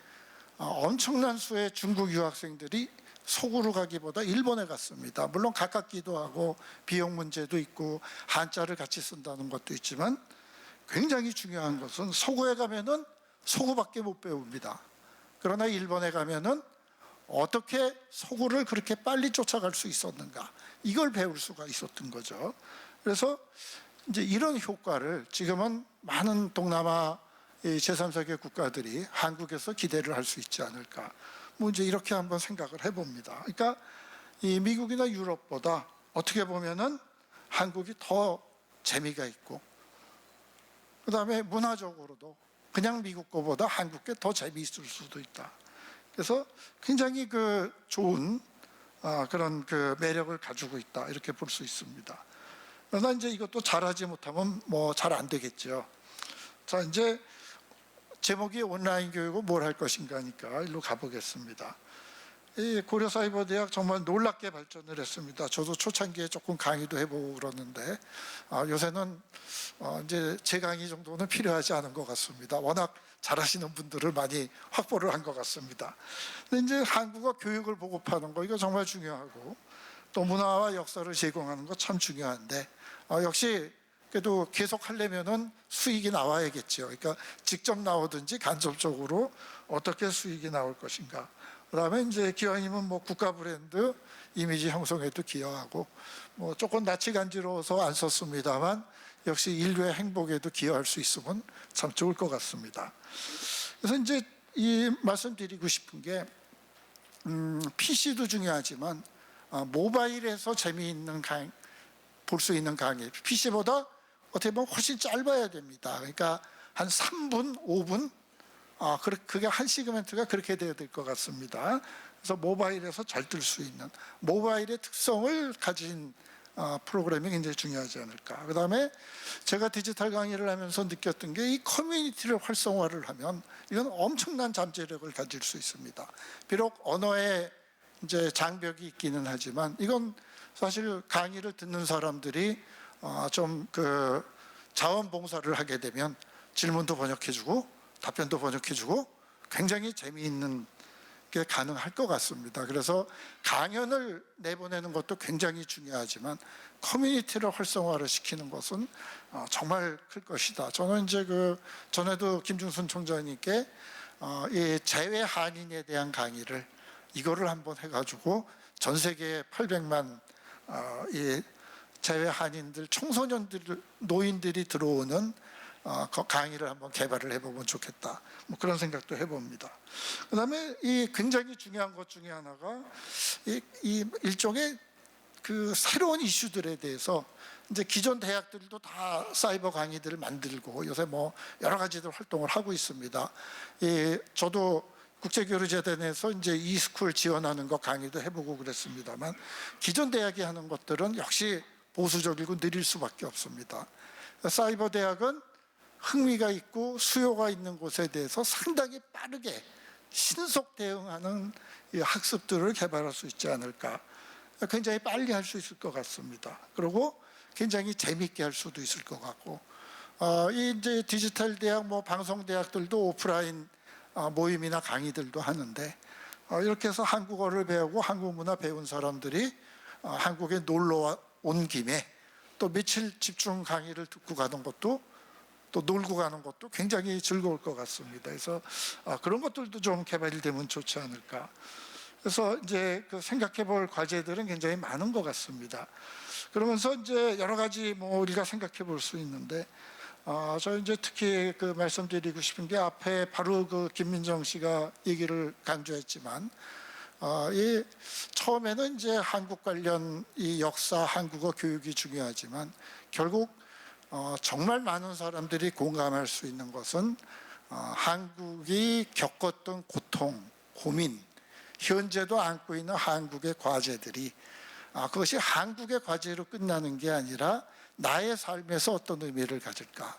엄청난 수의 중국 유학생들이 서구로 가기보다 일본에 갔습니다. 물론 가깝기도 하고 비용 문제도 있고 한자를 같이 쓴다는 것도 있지만 굉장히 중요한 것은 서구에 가면은 서구밖에 못 배웁니다. 그러나 일본에 가면은 어떻게 서구를 그렇게 빨리 쫓아갈 수 있었는가 이걸 배울 수가 있었던 거죠. 그래서 이제 이런 효과를 지금은 많은 동남아 제3세계 국가들이 한국에서 기대를 할 수 있지 않을까. 뭐 이제 이렇게 한번 생각을 해봅니다. 그러니까 이 미국이나 유럽보다 어떻게 보면은 한국이 더 재미가 있고, 그다음에 문화적으로도 그냥 미국 거보다 한국 게 더 재미있을 수도 있다. 그래서 굉장히 그 좋은 그런 그 매력을 가지고 있다, 이렇게 볼 수 있습니다. 그러나 이제 이것도 잘하지 못하면 뭐 잘 안 되겠죠. 자, 이제 제목이 온라인 교육은 뭘 할 것인가니까 일로 가보겠습니다. 이 고려사이버대학 정말 놀랍게 발전을 했습니다. 저도 초창기에 조금 강의도 해보고 그러는데 요새는 이제 제 강의 정도는 필요하지 않은 것 같습니다. 워낙 잘하시는 분들을 많이 확보를 한 것 같습니다. 근데 이제 한국어 교육을 보급하는 거, 이거 정말 중요하고, 또 문화와 역사를 제공하는 거 참 중요한데 역시 그래도 계속 하려면은 수익이 나와야겠죠. 그러니까 직접 나오든지 간접적으로 어떻게 수익이 나올 것인가. 그다음에 이제 기왕이면 뭐 국가 브랜드 이미지 형성에도 기여하고, 뭐 조금 낯이 간지러워서 안 썼습니다만 역시 인류의 행복에도 기여할 수 있으면 참 좋을 것 같습니다. 그래서 이제 이 말씀드리고 싶은 게 PC도 중요하지만 모바일에서 재미있는 강의, 볼 수 있는 강의, PC보다 어떻게 보면 훨씬 짧아야 됩니다. 그러니까 한 3분, 5분, 그게 한 시그먼트가 그렇게 돼야 될 것 같습니다. 그래서 모바일에서 잘 뜰 수 있는 모바일의 특성을 가진 프로그램이 굉장히 중요하지 않을까. 그 다음에 제가 디지털 강의를 하면서 느꼈던 게, 이 커뮤니티를 활성화를 하면 이건 엄청난 잠재력을 가질 수 있습니다. 비록 언어에 이제 장벽이 있기는 하지만 이건 사실 강의를 듣는 사람들이 좀 그 자원봉사를 하게 되면 질문도 번역해주고 답변도 번역해주고 굉장히 재미있는 게 가능할 것 같습니다. 그래서 강연을 내보내는 것도 굉장히 중요하지만 커뮤니티를 활성화를 시키는 것은 정말 클 것이다. 저는 이제 그 전에도 김중순 총장님께 이 재외 한인에 대한 강의를 이거를 한번 해가지고 전 세계 800만 이 재외 한인들, 청소년들, 노인들이 들어오는 강의를 한번 개발을 해보면 좋겠다. 뭐 그런 생각도 해봅니다. 그다음에 이 굉장히 중요한 것 중에 하나가 이 일종의 그 새로운 이슈들에 대해서 이제 기존 대학들도 다 사이버 강의들을 만들고 요새 뭐 여러 가지들 활동을 하고 있습니다. 저도 국제교류재단에서 이제 이스쿨 지원하는 거 강의도 해보고 그랬습니다만, 기존 대학이 하는 것들은 역시 보수적이고 느릴 수밖에 없습니다. 사이버 대학은 흥미가 있고 수요가 있는 곳에 대해서 상당히 빠르게 신속 대응하는 이 학습들을 개발할 수 있지 않을까. 굉장히 빨리 할 수 있을 것 같습니다. 그리고 굉장히 재미있게 할 수도 있을 것 같고, 이 이제 디지털 대학, 뭐 방송 대학들도 오프라인 모임이나 강의들도 하는데, 이렇게 해서 한국어를 배우고 한국 문화 배운 사람들이 한국에 놀러 온 김에 또 며칠 집중 강의를 듣고 가는 것도, 또 놀고 가는 것도 굉장히 즐거울 것 같습니다. 그래서 그런 것들도 좀 개발이 되면 좋지 않을까. 그래서 이제 그 생각해 볼 과제들은 굉장히 많은 것 같습니다. 그러면서 이제 여러 가지 뭐 우리가 생각해 볼 수 있는데, 저 이제 특히 그 말씀드리고 싶은 게, 앞에 바로 그 김민정 씨가 얘기를 강조했지만, 이 처음에는 이제 한국 관련 이 역사, 한국어 교육이 중요하지만 결국 정말 많은 사람들이 공감할 수 있는 것은 한국이 겪었던 고통, 고민, 현재도 안고 있는 한국의 과제들이 그것이 한국의 과제로 끝나는 게 아니라 나의 삶에서 어떤 의미를 가질까.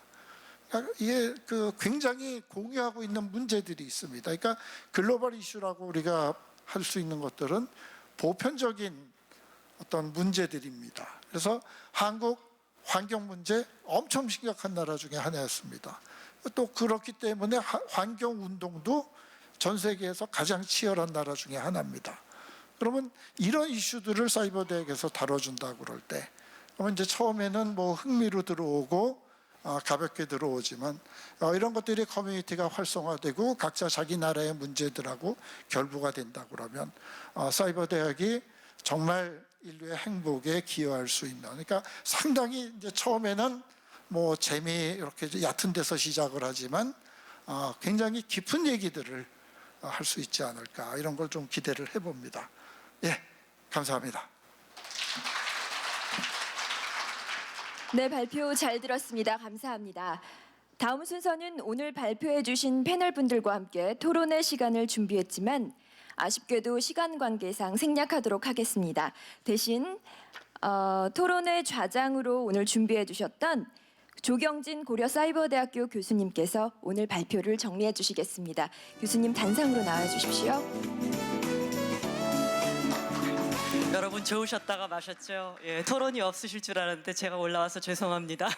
이게 그 굉장히 공유하고 있는 문제들이 있습니다. 그러니까 글로벌 이슈라고 우리가 할 수 있는 것들은 보편적인 어떤 문제들입니다. 그래서 한국 환경 문제 엄청 심각한 나라 중에 하나였습니다. 또 그렇기 때문에 환경 운동도 전 세계에서 가장 치열한 나라 중에 하나입니다. 그러면 이런 이슈들을 사이버 대학에서 다뤄준다고 그럴 때, 그러면 이제 처음에는 뭐 흥미로 들어오고 가볍게 들어오지만 이런 것들이 커뮤니티가 활성화되고 각자 자기 나라의 문제들하고 결부가 된다고 그러면 사이버 대학이 정말 인류의 행복에 기여할 수 있는, 그러니까 상당히 이제 처음에는 뭐 재미 이렇게 얕은 데서 시작을 하지만 굉장히 깊은 얘기들을 할 수 있지 않을까 이런 걸 좀 기대를 해봅니다. 예, 감사합니다. 네, 발표 잘 들었습니다. 감사합니다. 다음 순서는 오늘 발표해 주신 패널 분들과 함께 토론의 시간을 준비했지만 아쉽게도 시간 관계상 생략하도록 하겠습니다. 대신 토론회 좌장으로 오늘 준비해 주셨던 조경진 고려사이버대학교 교수님께서 오늘 발표를 정리해 주시겠습니다. 교수님 단상으로 나와 주십시오. 여러분 좋으셨다가 마셨죠? 예, 토론이 없으실 줄 알았는데 제가 올라와서 죄송합니다.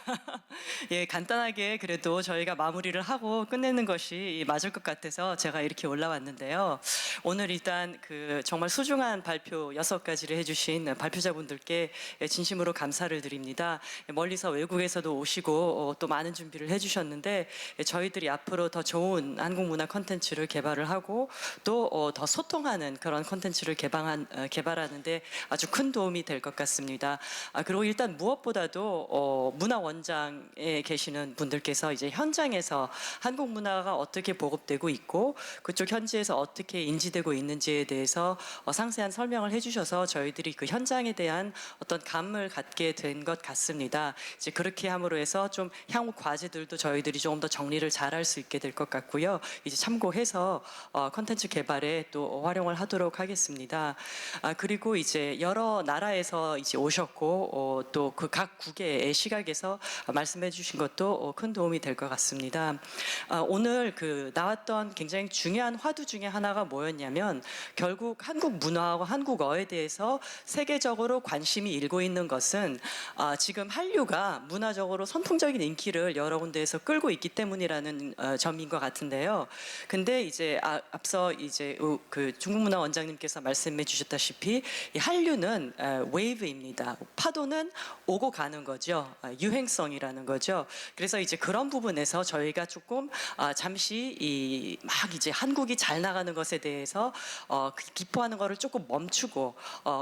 예, 간단하게 그래도 저희가 마무리를 하고 끝내는 것이 맞을 것 같아서 제가 이렇게 올라왔는데요. 오늘 일단 그 정말 소중한 발표 6가지를 해주신 발표자분들께 진심으로 감사를 드립니다. 멀리서 외국에서도 오시고 또 많은 준비를 해주셨는데 저희들이 앞으로 더 좋은 한국 문화 콘텐츠를 개발을 하고 또 더 소통하는 그런 콘텐츠를 개발하는데 아주 큰 도움이 될 것 같습니다. 그리고 일단 무엇보다도 문화원장에 계시는 분들께서 이제 현장에서 한국 문화가 어떻게 보급되고 있고 그쪽 현지에서 어떻게 인지되고 있는지에 대해서 상세한 설명을 해주셔서 저희들이 그 현장에 대한 어떤 감을 갖게 된 것 같습니다. 이제 그렇게 함으로 해서 좀 향후 과제들도 저희들이 조금 더 정리를 잘할 수 있게 될 것 같고요. 이제 참고해서 콘텐츠 개발에 또 활용을 하도록 하겠습니다. 그리고 이제 여러 나라에서 이제 오셨고 또 그 각 국의 시각에서 말씀해 주신 것도 큰 도움이 될 것 같습니다. 오늘 그 나왔던 굉장히 중요한 화두 중에 하나가 뭐였냐면 결국 한국 문화와 한국어에 대해서 세계적으로 관심이 일고 있는 것은 지금 한류가 문화적으로 선풍적인 인기를 여러 군데에서 끌고 있기 때문이라는 점인 것 같은데요. 근데 이제 앞서 이제 그 중국문화 원장님께서 말씀해 주셨다시피 이 한류는 웨이브입니다. 파도는 오고 가는 거죠. 유행성이라는 거죠. 그래서 이제 그런 부분에서 저희가 조금 잠시 막 이제 한국이 잘 나가는 것에 대해서 기뻐하는 거를 조금 멈추고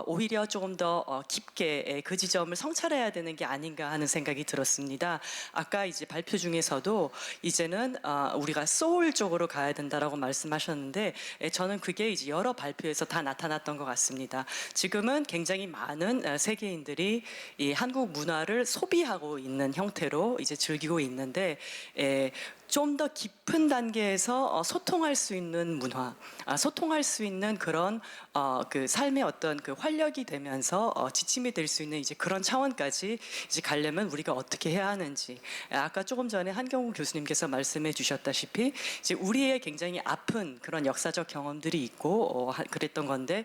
오히려 조금 더 깊게 그 지점을 성찰해야 되는 게 아닌가 하는 생각이 들었습니다. 아까 이제 발표 중에서도 이제는 우리가 소울 쪽으로 가야 된다라고 말씀하셨는데 저는 그게 이제 여러 발표에서 다 나타났던 것 같습니다. 지금은 굉장히 많은 세계인들이 이 한국 문화를 소비하고 있는 형태로 이제 즐기고 있는데 좀 더 깊은 단계에서 소통할 수 있는 문화, 소통할 수 있는 그런 그 삶의 어떤 그 활력이 되면서 지침이 될 수 있는 이제 그런 차원까지 이제 가려면 우리가 어떻게 해야 하는지 아까 조금 전에 한경우 교수님께서 말씀해 주셨다시피 이제 우리의 굉장히 아픈 그런 역사적 경험들이 있고 그랬던 건데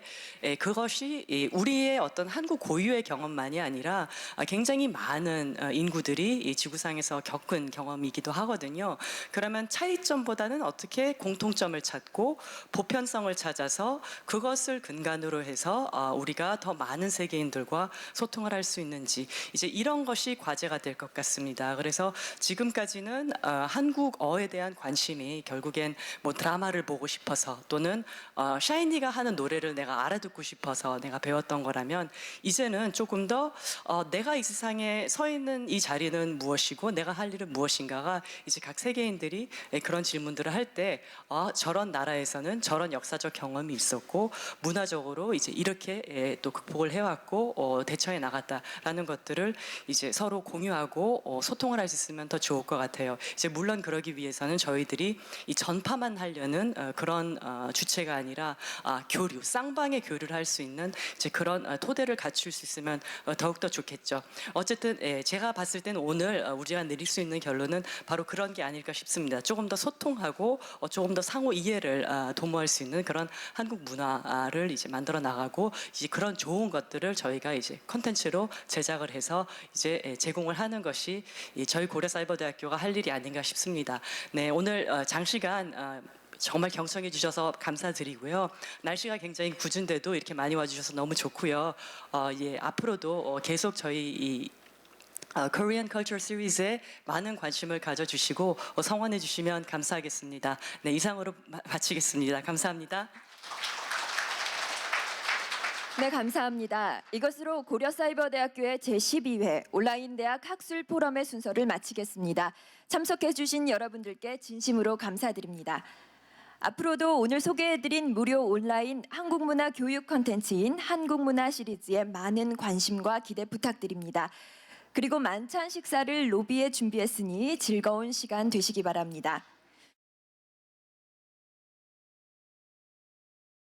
그것이 우리의 어떤 한국 고유의 경험만이 아니라 굉장히 많은 인구들이 이 지구상에서 겪은 경험이기도 하거든요. 그러면 차이점보다는 어떻게 공통점을 찾고 보편성을 찾아서 그것을 근간으로 해서 우리가 더 많은 세계인들과 소통을 할 수 있는지 이제 이런 것이 과제가 될 것 같습니다. 그래서 지금까지는 한국어에 대한 관심이 결국엔 뭐 드라마를 보고 싶어서 또는 샤이니가 하는 노래를 내가 알아듣고 싶어서 내가 배웠던 거라면 이제는 조금 더 내가 이 세상에 서 있는 이 자리는 무엇이고 내가 할 일은 무엇인가가 이제 각 세계인들이 그런 질문들을 할 때 저런 나라에서는 저런 역사적 경험이 있었고 문화적으로 이제 이렇게 또 극복을 해왔고 대처해 나갔다라는 것들을 이제 서로 공유하고 소통을 할 수 있으면 더 좋을 것 같아요. 이제 물론 그러기 위해서는 저희들이 이 전파만 하려는 그런 주체가 아니라 교류, 쌍방의 교류를 할 수 있는 이제 그런 토대를 갖출 수 있으면 더욱 더 좋겠죠. 어쨌든 제가 봤을 때는 오늘 우리가 내릴 수 있는 결론은 바로 그런 게 아닐까 싶습니다. 조금 더 소통하고 조금 더 상호 이해를 도모할 수 있는 그런 한국 문화를 이제 만들어 나가고 이제 그런 좋은 것들을 저희가 이제 콘텐츠로 제작을 해서 이제 제공을 하는 것이 저희 고려사이버대학교가 할 일이 아닌가 싶습니다. 네, 오늘 장시간 정말 경청해 주셔서 감사드리고요. 날씨가 굉장히 궂은데도 이렇게 많이 와주셔서 너무 좋고요. 앞으로도 계속 저희 이 Korean Culture Series에 많은 관심을 가져주시고 성원해 주시면 감사하겠습니다. 네, 이상으로 마치겠습니다. 감사합니다. 네, 감사합니다. 이것으로 고려사이버대학교의 제12회 온라인 대학 학술 포럼의 순서를 마치겠습니다. 참석해 주신 여러분들께 진심으로 감사드립니다. 앞으로도 오늘 소개해드린 무료 온라인 한국문화 교육 콘텐츠인 한국문화 시리즈에 많은 관심과 기대 부탁드립니다. 그리고 만찬 식사를 로비에 준비했으니 즐거운 시간 되시기 바랍니다.